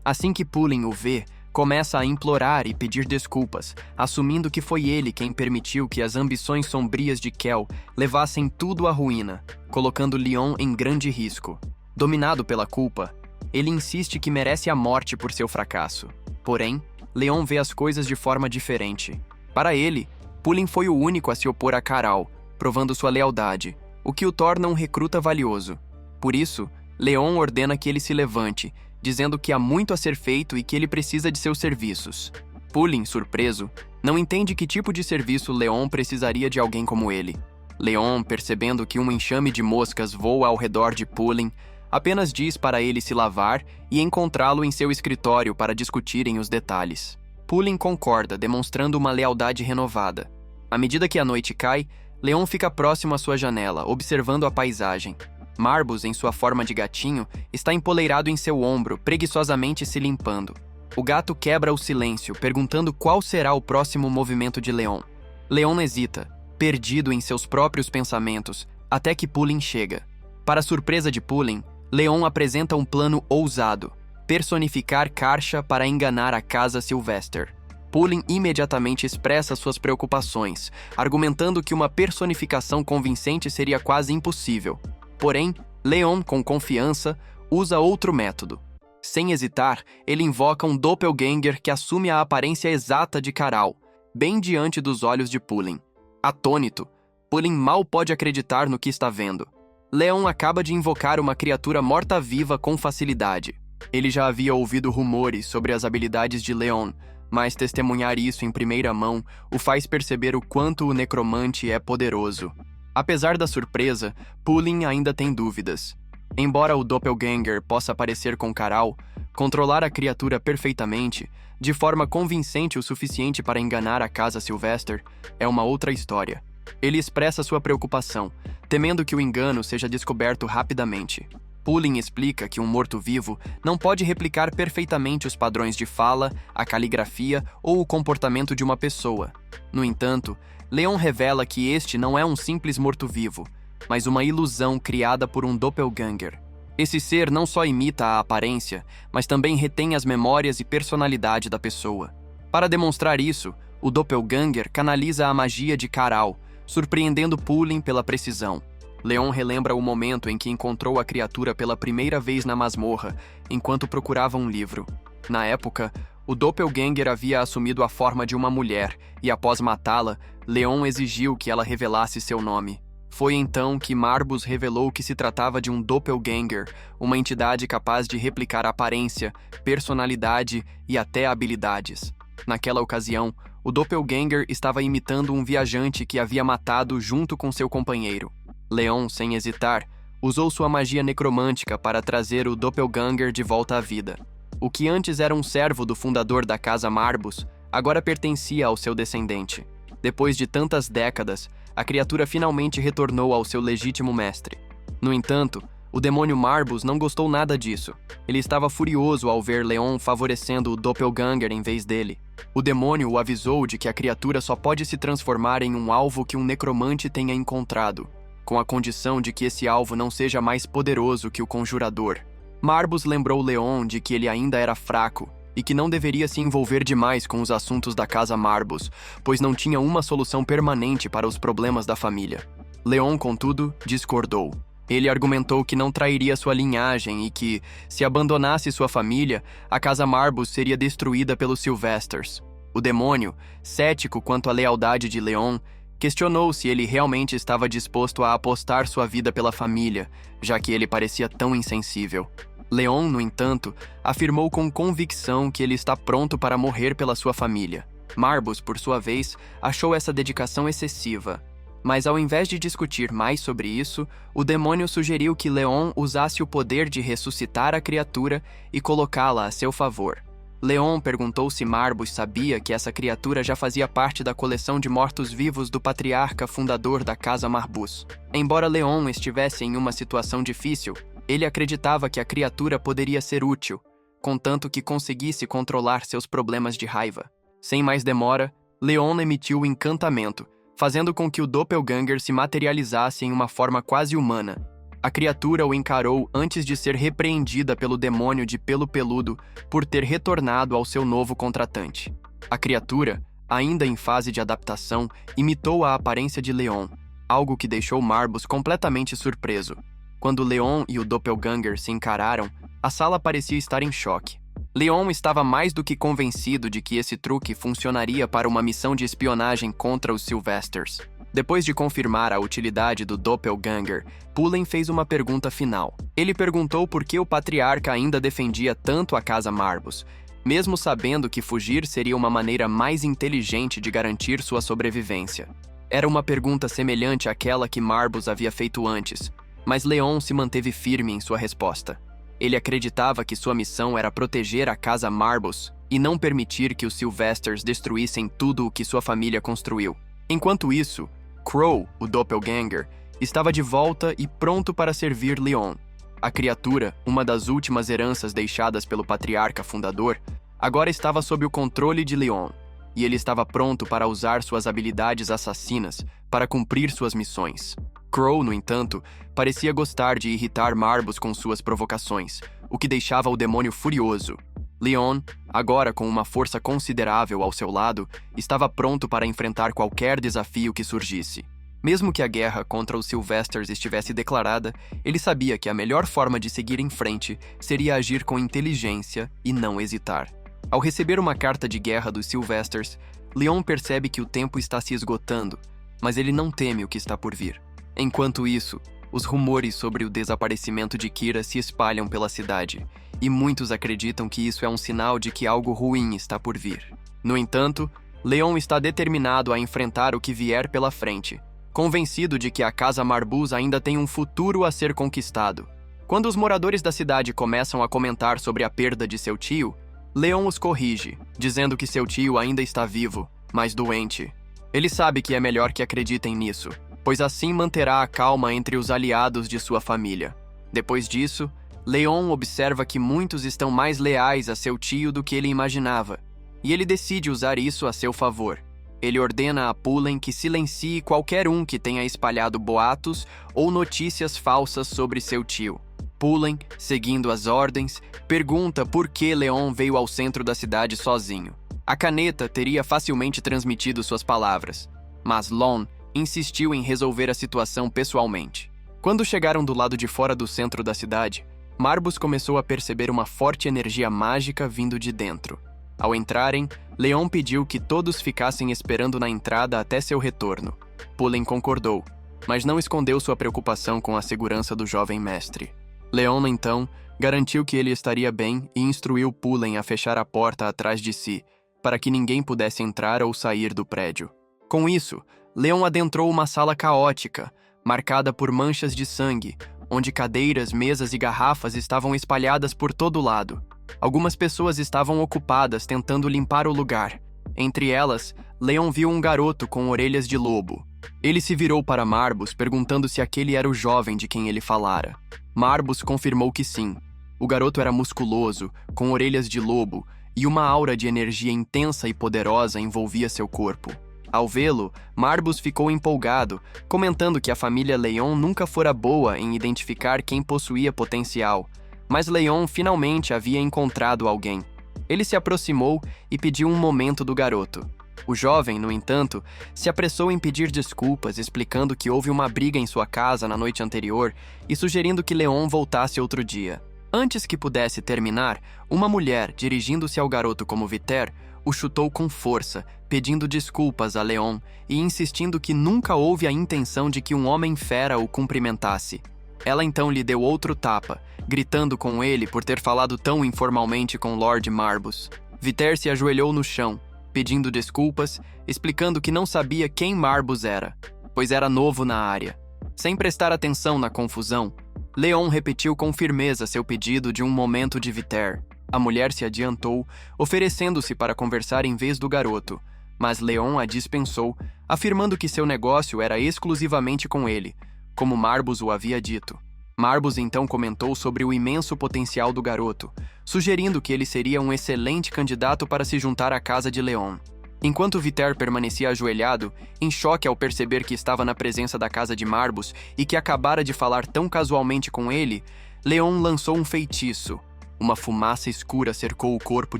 Assim que Pullen o vê, começa a implorar e pedir desculpas, assumindo que foi ele quem permitiu que as ambições sombrias de Kel levassem tudo à ruína, colocando Leon em grande risco. Dominado pela culpa, ele insiste que merece a morte por seu fracasso. Porém, Leon vê as coisas de forma diferente. Para ele, Pullen foi o único a se opor a Caral, provando sua lealdade, o que o torna um recruta valioso. Por isso, Leon ordena que ele se levante, dizendo que há muito a ser feito e que ele precisa de seus serviços. Pullen, surpreso, não entende que tipo de serviço Leon precisaria de alguém como ele. Leon, percebendo que um enxame de moscas voa ao redor de Pullen, apenas diz para ele se lavar e encontrá-lo em seu escritório para discutirem os detalhes. Pullen concorda, demonstrando uma lealdade renovada. À medida que a noite cai, Leon fica próximo à sua janela, observando a paisagem. Marbus, em sua forma de gatinho, está empoleirado em seu ombro, preguiçosamente se limpando. O gato quebra o silêncio, perguntando qual será o próximo movimento de Leon. Leon hesita, perdido em seus próprios pensamentos, até que Pullen chega. Para surpresa de Pullen, Leon apresenta um plano ousado: personificar Karcha para enganar a Casa Sylvester. Pullen imediatamente expressa suas preocupações, argumentando que uma personificação convincente seria quase impossível. Porém, Leon, com confiança, usa outro método. Sem hesitar, ele invoca um doppelganger que assume a aparência exata de Caral, bem diante dos olhos de Pullen. Atônito, Pullen mal pode acreditar no que está vendo. Leon acaba de invocar uma criatura morta-viva com facilidade. Ele já havia ouvido rumores sobre as habilidades de Leon, mas testemunhar isso em primeira mão o faz perceber o quanto o necromante é poderoso. Apesar da surpresa, Pullen ainda tem dúvidas. Embora o doppelganger possa parecer com Caral, controlar a criatura perfeitamente, de forma convincente o suficiente para enganar a Casa Sylvester, é uma outra história. Ele expressa sua preocupação, temendo que o engano seja descoberto rapidamente. Pullen explica que um morto-vivo não pode replicar perfeitamente os padrões de fala, a caligrafia ou o comportamento de uma pessoa. No entanto, Leon revela que este não é um simples morto-vivo, mas uma ilusão criada por um doppelganger. Esse ser não só imita a aparência, mas também retém as memórias e personalidade da pessoa. Para demonstrar isso, o doppelganger canaliza a magia de Caral, surpreendendo Pullen pela precisão. Leon relembra o momento em que encontrou a criatura pela primeira vez na masmorra, enquanto procurava um livro. Na época, o doppelganger havia assumido a forma de uma mulher, e após matá-la, Leon exigiu que ela revelasse seu nome. Foi então que Marbus revelou que se tratava de um doppelganger, uma entidade capaz de replicar aparência, personalidade e até habilidades. Naquela ocasião, o doppelganger estava imitando um viajante que havia matado junto com seu companheiro. Leon, sem hesitar, usou sua magia necromântica para trazer o doppelganger de volta à vida. O que antes era um servo do fundador da Casa Marbus, agora pertencia ao seu descendente. Depois de tantas décadas, a criatura finalmente retornou ao seu legítimo mestre. No entanto, o demônio Marbus não gostou nada disso. Ele estava furioso ao ver Leon favorecendo o doppelganger em vez dele. O demônio o avisou de que a criatura só pode se transformar em um alvo que um necromante tenha encontrado, com a condição de que esse alvo não seja mais poderoso que o conjurador. Marbus lembrou Leon de que ele ainda era fraco e que não deveria se envolver demais com os assuntos da casa Marbus, pois não tinha uma solução permanente para os problemas da família. Leon, contudo, discordou. Ele argumentou que não trairia sua linhagem e que, se abandonasse sua família, a casa Marbus seria destruída pelos Sylvesters. O demônio, cético quanto à lealdade de Leon, questionou se ele realmente estava disposto a apostar sua vida pela família, já que ele parecia tão insensível. Leon, no entanto, afirmou com convicção que ele está pronto para morrer pela sua família. Marbus, por sua vez, achou essa dedicação excessiva. Mas ao invés de discutir mais sobre isso, o demônio sugeriu que Leon usasse o poder de ressuscitar a criatura e colocá-la a seu favor. Leon perguntou se Marbus sabia que essa criatura já fazia parte da coleção de mortos-vivos do patriarca fundador da Casa Marbus. Embora Leon estivesse em uma situação difícil, ele acreditava que a criatura poderia ser útil, contanto que conseguisse controlar seus problemas de raiva. Sem mais demora, Leon emitiu o encantamento, fazendo com que o Doppelganger se materializasse em uma forma quase humana. A criatura o encarou antes de ser repreendida pelo demônio de pelo peludo por ter retornado ao seu novo contratante. A criatura, ainda em fase de adaptação, imitou a aparência de Leon, algo que deixou Marbus completamente surpreso. Quando Leon e o Doppelganger se encararam, a sala parecia estar em choque. Leon estava mais do que convencido de que esse truque funcionaria para uma missão de espionagem contra os Sylvesters. Depois de confirmar a utilidade do Doppelganger, Pullen fez uma pergunta final. Ele perguntou por que o patriarca ainda defendia tanto a casa Marbus, mesmo sabendo que fugir seria uma maneira mais inteligente de garantir sua sobrevivência. Era uma pergunta semelhante àquela que Marbus havia feito antes, mas Leon se manteve firme em sua resposta. Ele acreditava que sua missão era proteger a casa Marbus e não permitir que os Sylvesters destruíssem tudo o que sua família construiu. Enquanto isso, Crow, o Doppelganger, estava de volta e pronto para servir Leon. A criatura, uma das últimas heranças deixadas pelo patriarca fundador, agora estava sob o controle de Leon, e ele estava pronto para usar suas habilidades assassinas para cumprir suas missões. Crow, no entanto, parecia gostar de irritar Marbus com suas provocações, o que deixava o demônio furioso. Leon, agora com uma força considerável ao seu lado, estava pronto para enfrentar qualquer desafio que surgisse. Mesmo que a guerra contra os Sylvesters estivesse declarada, ele sabia que a melhor forma de seguir em frente seria agir com inteligência e não hesitar. Ao receber uma carta de guerra dos Sylvesters, Leon percebe que o tempo está se esgotando, mas ele não teme o que está por vir. Enquanto isso, os rumores sobre o desaparecimento de Kira se espalham pela cidade, e muitos acreditam que isso é um sinal de que algo ruim está por vir. No entanto, Leon está determinado a enfrentar o que vier pela frente, convencido de que a Casa Marbus ainda tem um futuro a ser conquistado. Quando os moradores da cidade começam a comentar sobre a perda de seu tio, Leon os corrige, dizendo que seu tio ainda está vivo, mas doente. Ele sabe que é melhor que acreditem nisso, pois assim manterá a calma entre os aliados de sua família. Depois disso, Leon observa que muitos estão mais leais a seu tio do que ele imaginava, e ele decide usar isso a seu favor. Ele ordena a Pullen que silencie qualquer um que tenha espalhado boatos ou notícias falsas sobre seu tio. Pullen, seguindo as ordens, pergunta por que Leon veio ao centro da cidade sozinho. A caneta teria facilmente transmitido suas palavras, mas Lon insistiu em resolver a situação pessoalmente. Quando chegaram do lado de fora do centro da cidade, Marbus começou a perceber uma forte energia mágica vindo de dentro. Ao entrarem, Leon pediu que todos ficassem esperando na entrada até seu retorno. Pullen concordou, mas não escondeu sua preocupação com a segurança do jovem mestre. Leon, então, garantiu que ele estaria bem e instruiu Pullen a fechar a porta atrás de si, para que ninguém pudesse entrar ou sair do prédio. Com isso, Leon adentrou uma sala caótica, marcada por manchas de sangue, onde cadeiras, mesas e garrafas estavam espalhadas por todo lado. Algumas pessoas estavam ocupadas tentando limpar o lugar. Entre elas, Leon viu um garoto com orelhas de lobo. Ele se virou para Marbus perguntando se aquele era o jovem de quem ele falara. Marbus confirmou que sim. O garoto era musculoso, com orelhas de lobo, e uma aura de energia intensa e poderosa envolvia seu corpo. Ao vê-lo, Marbus ficou empolgado, comentando que a família Leon nunca fora boa em identificar quem possuía potencial, mas Leon finalmente havia encontrado alguém. Ele se aproximou e pediu um momento do garoto. O jovem, no entanto, se apressou em pedir desculpas, explicando que houve uma briga em sua casa na noite anterior e sugerindo que Leon voltasse outro dia. Antes que pudesse terminar, uma mulher, dirigindo-se ao garoto como Viter, o chutou com força, pedindo desculpas a Leon e insistindo que nunca houve a intenção de que um homem fera o cumprimentasse. Ela então lhe deu outro tapa, gritando com ele por ter falado tão informalmente com Lord Marbus. Viter se ajoelhou no chão, pedindo desculpas, explicando que não sabia quem Marbus era, pois era novo na área. Sem prestar atenção na confusão, Leon repetiu com firmeza seu pedido de um momento de Viter. A mulher se adiantou, oferecendo-se para conversar em vez do garoto, mas Leon a dispensou, afirmando que seu negócio era exclusivamente com ele, como Marbus o havia dito. Marbus então comentou sobre o imenso potencial do garoto, sugerindo que ele seria um excelente candidato para se juntar à casa de Leon. Enquanto Viter permanecia ajoelhado, em choque ao perceber que estava na presença da casa de Marbus e que acabara de falar tão casualmente com ele, Leon lançou um feitiço. Uma fumaça escura cercou o corpo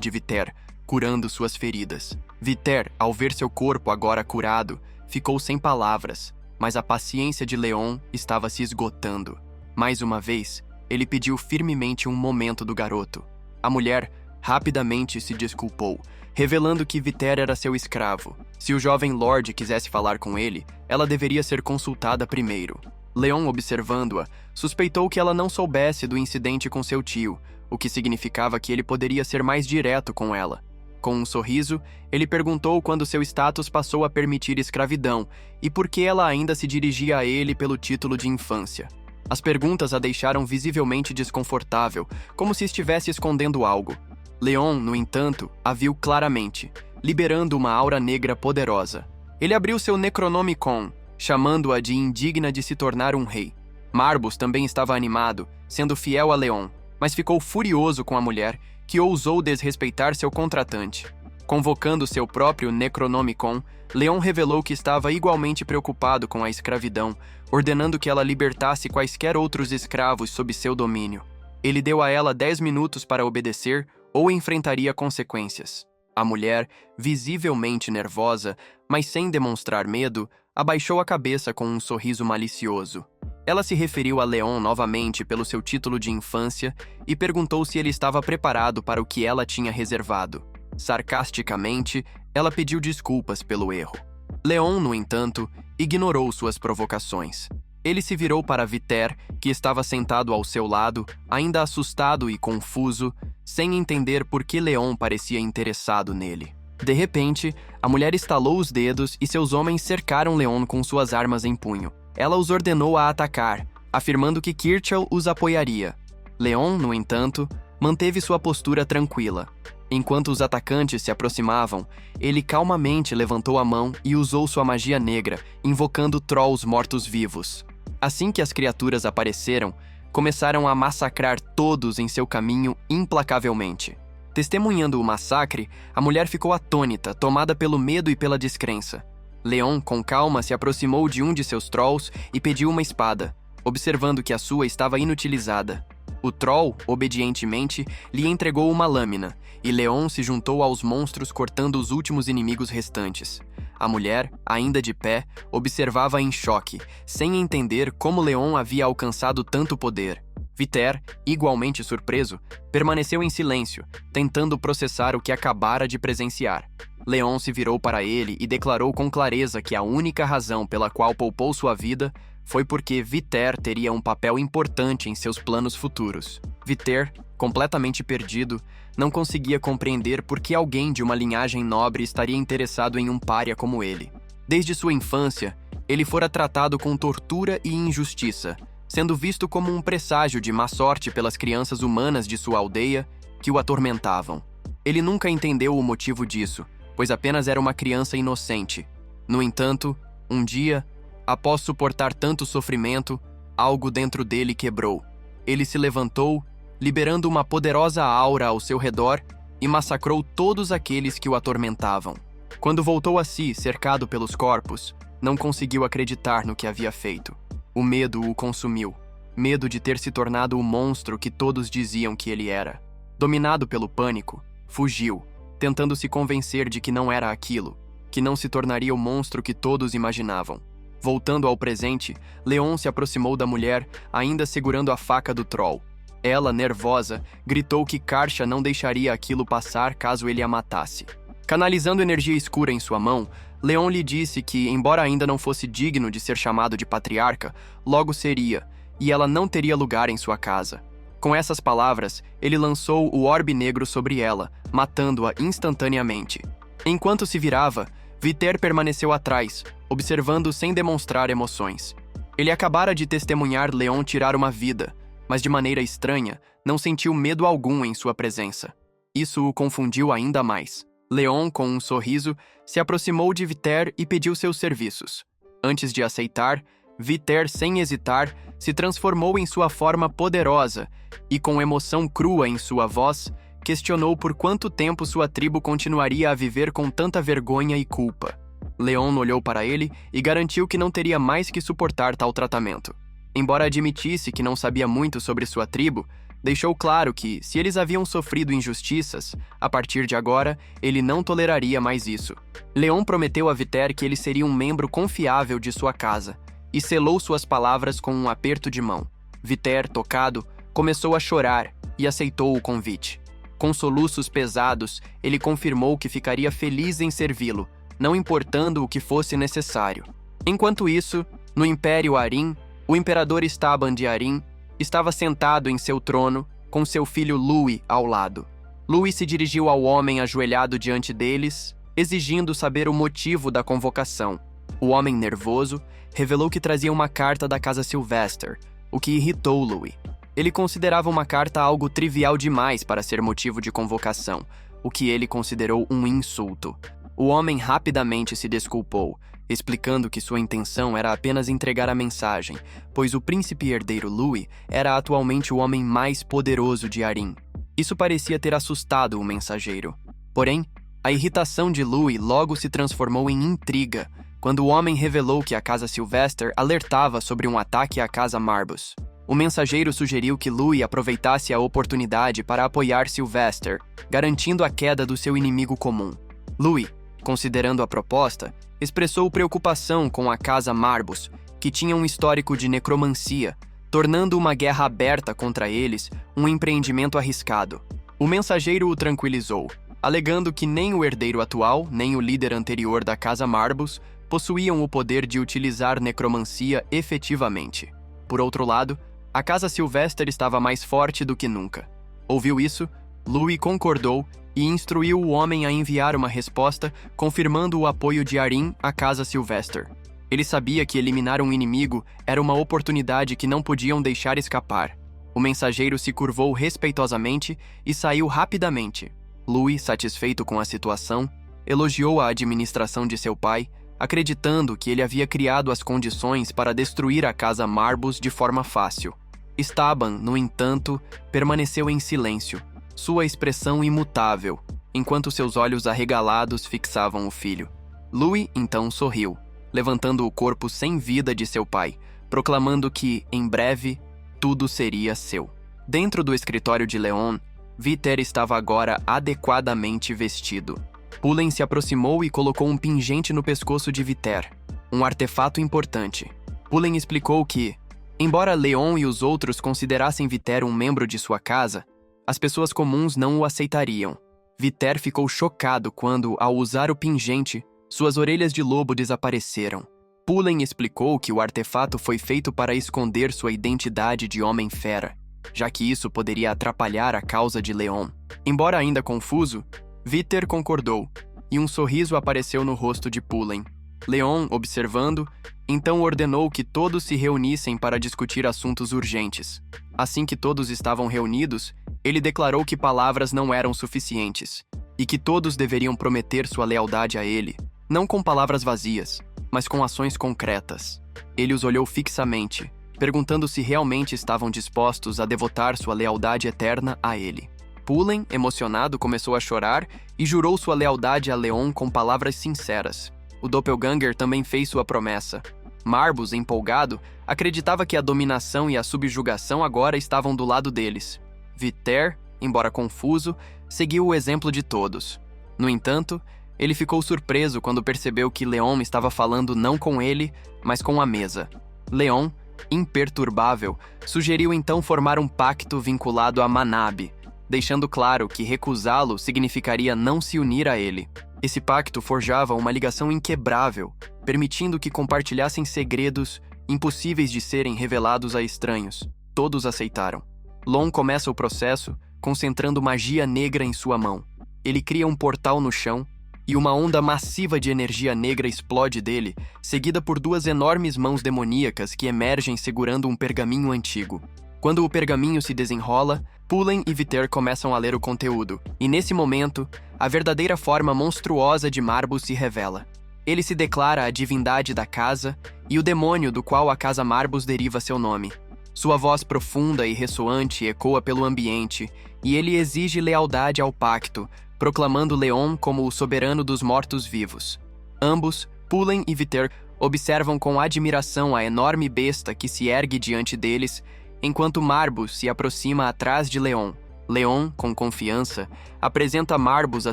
de Viter, curando suas feridas. Viter, ao ver seu corpo agora curado, ficou sem palavras, mas a paciência de Leon estava se esgotando. Mais uma vez, ele pediu firmemente um momento do garoto. A mulher rapidamente se desculpou, revelando que Viter era seu escravo. Se o jovem Lord quisesse falar com ele, ela deveria ser consultada primeiro. Leon, observando-a, suspeitou que ela não soubesse do incidente com seu tio, o que significava que ele poderia ser mais direto com ela. Com um sorriso, ele perguntou quando seu status passou a permitir escravidão e por que ela ainda se dirigia a ele pelo título de infância. As perguntas a deixaram visivelmente desconfortável, como se estivesse escondendo algo. Leon, no entanto, a viu claramente, liberando uma aura negra poderosa. Ele abriu seu Necronomicon, chamando-a de indigna de se tornar um rei. Marbus também estava animado, sendo fiel a Leon, mas ficou furioso com a mulher, que ousou desrespeitar seu contratante. Convocando seu próprio Necronomicon, Leon revelou que estava igualmente preocupado com a escravidão, ordenando que ela libertasse quaisquer outros escravos sob seu domínio. Ele deu a ela 10 minutos para obedecer ou enfrentaria consequências. A mulher, visivelmente nervosa, mas sem demonstrar medo, abaixou a cabeça com um sorriso malicioso. Ela se referiu a Leon novamente pelo seu título de infância e perguntou se ele estava preparado para o que ela tinha reservado. Sarcasticamente, ela pediu desculpas pelo erro. Leon, no entanto, ignorou suas provocações. Ele se virou para Viter, que estava sentado ao seu lado, ainda assustado e confuso, sem entender por que Leon parecia interessado nele. De repente, a mulher estalou os dedos e seus homens cercaram Leon com suas armas em punho. Ela os ordenou a atacar, afirmando que Kirchell os apoiaria. Leon, no entanto, manteve sua postura tranquila. Enquanto os atacantes se aproximavam, ele calmamente levantou a mão e usou sua magia negra, invocando trolls mortos-vivos. Assim que as criaturas apareceram, começaram a massacrar todos em seu caminho implacavelmente. Testemunhando o massacre, a mulher ficou atônita, tomada pelo medo e pela descrença. Leon, com calma, se aproximou de um de seus trolls e pediu uma espada, observando que a sua estava inutilizada. O troll, obedientemente, lhe entregou uma lâmina, e Leon se juntou aos monstros cortando os últimos inimigos restantes. A mulher, ainda de pé, observava em choque, sem entender como Leon havia alcançado tanto poder. Viter, igualmente surpreso, permaneceu em silêncio, tentando processar o que acabara de presenciar. Leon se virou para ele e declarou com clareza que a única razão pela qual poupou sua vida foi porque Viter teria um papel importante em seus planos futuros. Viter, completamente perdido, não conseguia compreender por que alguém de uma linhagem nobre estaria interessado em um pária como ele. Desde sua infância, ele fora tratado com tortura e injustiça, sendo visto como um presságio de má sorte pelas crianças humanas de sua aldeia que o atormentavam. Ele nunca entendeu o motivo disso, pois apenas era uma criança inocente. No entanto, um dia, após suportar tanto sofrimento, algo dentro dele quebrou. Ele se levantou, liberando uma poderosa aura ao seu redor e massacrou todos aqueles que o atormentavam. Quando voltou a si, cercado pelos corpos, não conseguiu acreditar no que havia feito. O medo o consumiu. Medo de ter se tornado o monstro que todos diziam que ele era. Dominado pelo pânico, fugiu, tentando se convencer de que não era aquilo, que não se tornaria o monstro que todos imaginavam. Voltando ao presente, Leon se aproximou da mulher, ainda segurando a faca do troll. Ela, nervosa, gritou que Karcha não deixaria aquilo passar caso ele a matasse. Canalizando energia escura em sua mão, Leon lhe disse que, embora ainda não fosse digno de ser chamado de patriarca, logo seria, e ela não teria lugar em sua casa. Com essas palavras, ele lançou o orbe negro sobre ela, matando-a instantaneamente. Enquanto se virava, Viter permaneceu atrás, observando sem demonstrar emoções. Ele acabara de testemunhar Leon tirar uma vida, mas de maneira estranha, não sentiu medo algum em sua presença. Isso o confundiu ainda mais. Leon, com um sorriso, se aproximou de Viter e pediu seus serviços. Antes de aceitar, Viter, sem hesitar, se transformou em sua forma poderosa e, com emoção crua em sua voz, questionou por quanto tempo sua tribo continuaria a viver com tanta vergonha e culpa. Leon olhou para ele e garantiu que não teria mais que suportar tal tratamento. Embora admitisse que não sabia muito sobre sua tribo, deixou claro que, se eles haviam sofrido injustiças, a partir de agora, ele não toleraria mais isso. Leon prometeu a Viter que ele seria um membro confiável de sua casa, e selou suas palavras com um aperto de mão. Viter, tocado, começou a chorar e aceitou o convite. Com soluços pesados, ele confirmou que ficaria feliz em servi-lo, não importando o que fosse necessário. Enquanto isso, no Império Arim, o imperador Staban de Arim estava sentado em seu trono, com seu filho Louis ao lado. Louis se dirigiu ao homem ajoelhado diante deles, exigindo saber o motivo da convocação. O homem, nervoso, revelou que trazia uma carta da Casa Sylvester, o que irritou Louis. Ele considerava uma carta algo trivial demais para ser motivo de convocação, o que ele considerou um insulto. O homem rapidamente se desculpou, explicando que sua intenção era apenas entregar a mensagem, pois o príncipe herdeiro Louis era atualmente o homem mais poderoso de Arim. Isso parecia ter assustado o mensageiro. Porém, a irritação de Louis logo se transformou em intriga, quando o homem revelou que a Casa Sylvester alertava sobre um ataque à Casa Marbus. O mensageiro sugeriu que Louis aproveitasse a oportunidade para apoiar Sylvester, garantindo a queda do seu inimigo comum. Louis, considerando a proposta, expressou preocupação com a Casa Marbus, que tinha um histórico de necromancia, tornando uma guerra aberta contra eles um empreendimento arriscado. O mensageiro o tranquilizou, alegando que nem o herdeiro atual, nem o líder anterior da Casa Marbus possuíam o poder de utilizar necromancia efetivamente. Por outro lado, a Casa Sylvester estava mais forte do que nunca. Ouviu isso, Louis concordou e instruiu o homem a enviar uma resposta confirmando o apoio de Arim à Casa Sylvester. Ele sabia que eliminar um inimigo era uma oportunidade que não podiam deixar escapar. O mensageiro se curvou respeitosamente e saiu rapidamente. Louis, satisfeito com a situação, elogiou a administração de seu pai, acreditando que ele havia criado as condições para destruir a Casa Marbus de forma fácil. Staban, no entanto, permaneceu em silêncio, sua expressão imutável, enquanto seus olhos arregalados fixavam o filho. Louis então sorriu, levantando o corpo sem vida de seu pai, proclamando que, em breve, tudo seria seu. Dentro do escritório de Leon, Viter estava agora adequadamente vestido. Pullen se aproximou e colocou um pingente no pescoço de Viter, um artefato importante. Pullen explicou que, embora Leon e os outros considerassem Viter um membro de sua casa, as pessoas comuns não o aceitariam. Viter ficou chocado quando, ao usar o pingente, suas orelhas de lobo desapareceram. Pullen explicou que o artefato foi feito para esconder sua identidade de homem-fera, já que isso poderia atrapalhar a causa de Leon. Embora ainda confuso, Viter concordou, e um sorriso apareceu no rosto de Pullen. Leon, observando, então ordenou que todos se reunissem para discutir assuntos urgentes. Assim que todos estavam reunidos, ele declarou que palavras não eram suficientes, e que todos deveriam prometer sua lealdade a ele, não com palavras vazias, mas com ações concretas. Ele os olhou fixamente, perguntando se realmente estavam dispostos a devotar sua lealdade eterna a ele. Pullen, emocionado, começou a chorar e jurou sua lealdade a Leon com palavras sinceras. O Doppelganger também fez sua promessa. Marbus, empolgado, acreditava que a dominação e a subjugação agora estavam do lado deles. Viter, embora confuso, seguiu o exemplo de todos. No entanto, ele ficou surpreso quando percebeu que Leon estava falando não com ele, mas com a mesa. Leon, imperturbável, sugeriu então formar um pacto vinculado a Manabe, deixando claro que recusá-lo significaria não se unir a ele. Esse pacto forjava uma ligação inquebrável, permitindo que compartilhassem segredos impossíveis de serem revelados a estranhos. Todos aceitaram. Lon começa o processo, concentrando magia negra em sua mão. Ele cria um portal no chão, e uma onda massiva de energia negra explode dele, seguida por duas enormes mãos demoníacas que emergem segurando um pergaminho antigo. Quando o pergaminho se desenrola, Pullen e Viter começam a ler o conteúdo, e nesse momento, a verdadeira forma monstruosa de Marbus se revela. Ele se declara a divindade da casa e o demônio do qual a casa Marbus deriva seu nome. Sua voz profunda e ressoante ecoa pelo ambiente, e ele exige lealdade ao pacto, proclamando Leon como o soberano dos mortos-vivos. Ambos, Pullen e Viter, observam com admiração a enorme besta que se ergue diante deles, enquanto Marbus se aproxima atrás de Leon. Leon, com confiança, apresenta Marbus a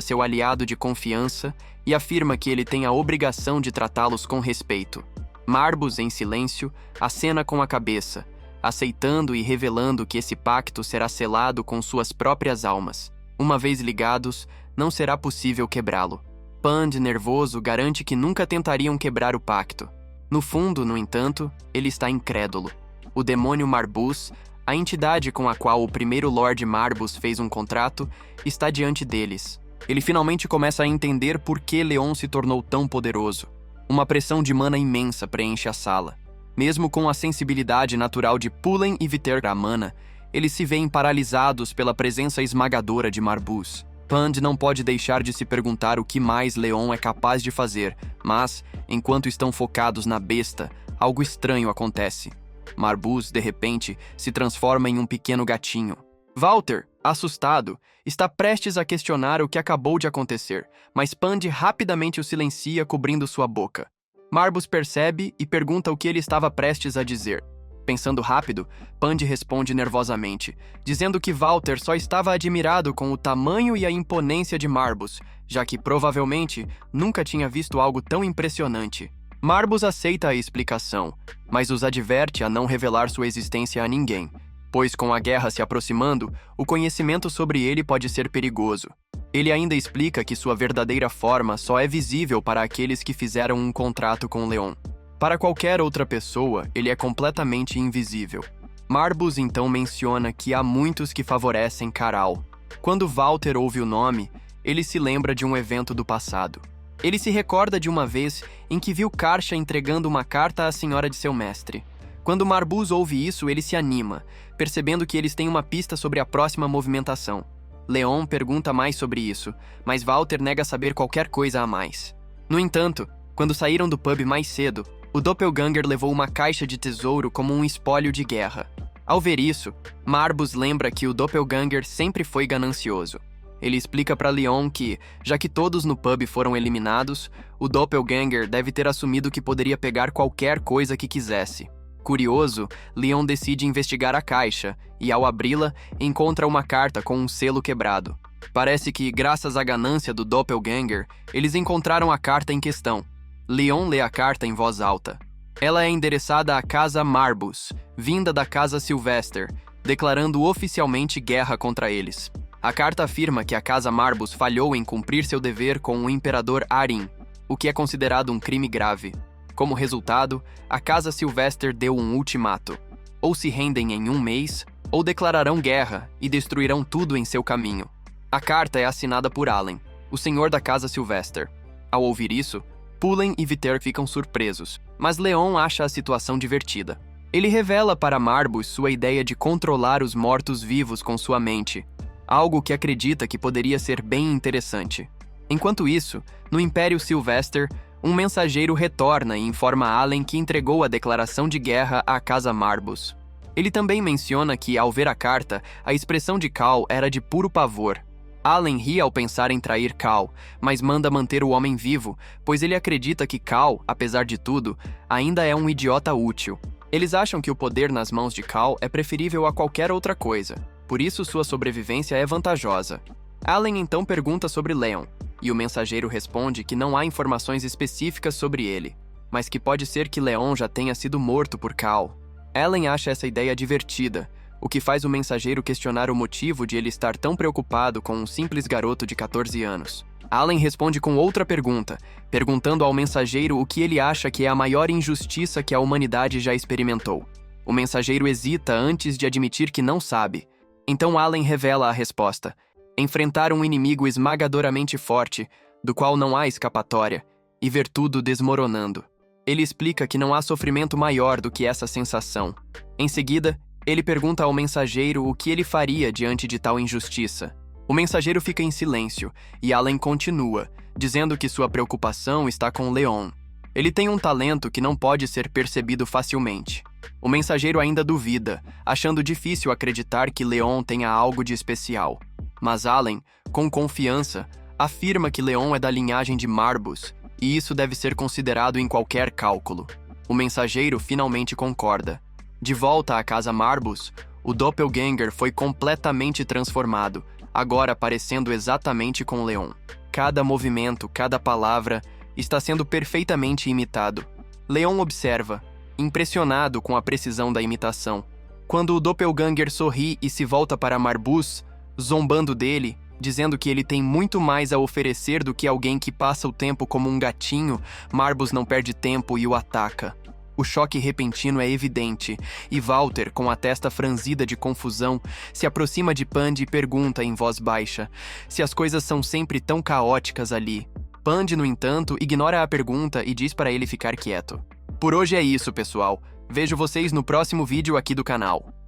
seu aliado de confiança e afirma que ele tem a obrigação de tratá-los com respeito. Marbus, em silêncio, acena com a cabeça, aceitando e revelando que esse pacto será selado com suas próprias almas. Uma vez ligados, não será possível quebrá-lo. Pand, nervoso, garante que nunca tentariam quebrar o pacto. No fundo, no entanto, ele está incrédulo. O demônio Marbus, a entidade com a qual o primeiro Lord Marbus fez um contrato, está diante deles. Ele finalmente começa a entender por que Leon se tornou tão poderoso. Uma pressão de mana imensa preenche a sala. Mesmo com a sensibilidade natural de Pullen e Viter à mana, eles se veem paralisados pela presença esmagadora de Marbus. Pand não pode deixar de se perguntar o que mais Leon é capaz de fazer, mas, enquanto estão focados na besta, algo estranho acontece. Marbus, de repente, se transforma em um pequeno gatinho. Walter, assustado, está prestes a questionar o que acabou de acontecer, mas Pand rapidamente o silencia, cobrindo sua boca. Marbus percebe e pergunta o que ele estava prestes a dizer. Pensando rápido, Pand responde nervosamente, dizendo que Walter só estava admirado com o tamanho e a imponência de Marbus, já que provavelmente nunca tinha visto algo tão impressionante. Marbus aceita a explicação, mas os adverte a não revelar sua existência a ninguém, pois com a guerra se aproximando, o conhecimento sobre ele pode ser perigoso. Ele ainda explica que sua verdadeira forma só é visível para aqueles que fizeram um contrato com Leon. Para qualquer outra pessoa, ele é completamente invisível. Marbus então menciona que há muitos que favorecem Caral. Quando Walter ouve o nome, ele se lembra de um evento do passado. Ele se recorda de uma vez em que viu Karcha entregando uma carta à senhora de seu mestre. Quando Marbus ouve isso, ele se anima, percebendo que eles têm uma pista sobre a próxima movimentação. Leon pergunta mais sobre isso, mas Walter nega saber qualquer coisa a mais. No entanto, quando saíram do pub mais cedo, o Doppelganger levou uma caixa de tesouro como um espólio de guerra. Ao ver isso, Marbus lembra que o Doppelganger sempre foi ganancioso. Ele explica para Leon que, já que todos no pub foram eliminados, o Doppelganger deve ter assumido que poderia pegar qualquer coisa que quisesse. Curioso, Leon decide investigar a caixa e, ao abri-la, encontra uma carta com um selo quebrado. Parece que, graças à ganância do Doppelganger, eles encontraram a carta em questão. Leon lê a carta em voz alta. Ela é endereçada à Casa Marbus, vinda da Casa Sylvester, declarando oficialmente guerra contra eles. A carta afirma que a Casa Marbus falhou em cumprir seu dever com o Imperador Arin, o que é considerado um crime grave. Como resultado, a Casa Sylvester deu um ultimato. Ou se rendem em um mês, ou declararão guerra e destruirão tudo em seu caminho. A carta é assinada por Allen, o senhor da Casa Sylvester. Ao ouvir isso, Pullen e Viter ficam surpresos, mas Leon acha a situação divertida. Ele revela para Marbus sua ideia de controlar os mortos-vivos com sua mente, algo que acredita que poderia ser bem interessante. Enquanto isso, no Império Sylvester, um mensageiro retorna e informa Allen que entregou a declaração de guerra à Casa Marbus. Ele também menciona que, ao ver a carta, a expressão de Cal era de puro pavor. Allen ri ao pensar em trair Cal, mas manda manter o homem vivo, pois ele acredita que Cal, apesar de tudo, ainda é um idiota útil. Eles acham que o poder nas mãos de Cal é preferível a qualquer outra coisa, por isso sua sobrevivência é vantajosa. Allen então pergunta sobre Leon, e o mensageiro responde que não há informações específicas sobre ele, mas que pode ser que Leon já tenha sido morto por Cal. Allen acha essa ideia divertida, o que faz o mensageiro questionar o motivo de ele estar tão preocupado com um simples garoto de 14 anos. Allen responde com outra pergunta, perguntando ao mensageiro o que ele acha que é a maior injustiça que a humanidade já experimentou. O mensageiro hesita antes de admitir que não sabe. Então Allen revela a resposta: enfrentar um inimigo esmagadoramente forte, do qual não há escapatória, e ver tudo desmoronando. Ele explica que não há sofrimento maior do que essa sensação. Em seguida, ele pergunta ao mensageiro o que ele faria diante de tal injustiça. O mensageiro fica em silêncio, e Allen continua, dizendo que sua preocupação está com Leon. Ele tem um talento que não pode ser percebido facilmente. O mensageiro ainda duvida, achando difícil acreditar que Leon tenha algo de especial. Mas Allen, com confiança, afirma que Leon é da linhagem de Marbus, e isso deve ser considerado em qualquer cálculo. O mensageiro finalmente concorda. De volta à casa Marbus, o Doppelganger foi completamente transformado, agora parecendo exatamente com Leon. Cada movimento, cada palavra, está sendo perfeitamente imitado. Leon observa, impressionado com a precisão da imitação. Quando o Doppelganger sorri e se volta para Marbus, zombando dele, dizendo que ele tem muito mais a oferecer do que alguém que passa o tempo como um gatinho, Marbus não perde tempo e o ataca. O choque repentino é evidente, e Walter, com a testa franzida de confusão, se aproxima de Pandy e pergunta em voz baixa se as coisas são sempre tão caóticas ali. Pandy, no entanto, ignora a pergunta e diz para ele ficar quieto. Por hoje é isso, pessoal. Vejo vocês no próximo vídeo aqui do canal.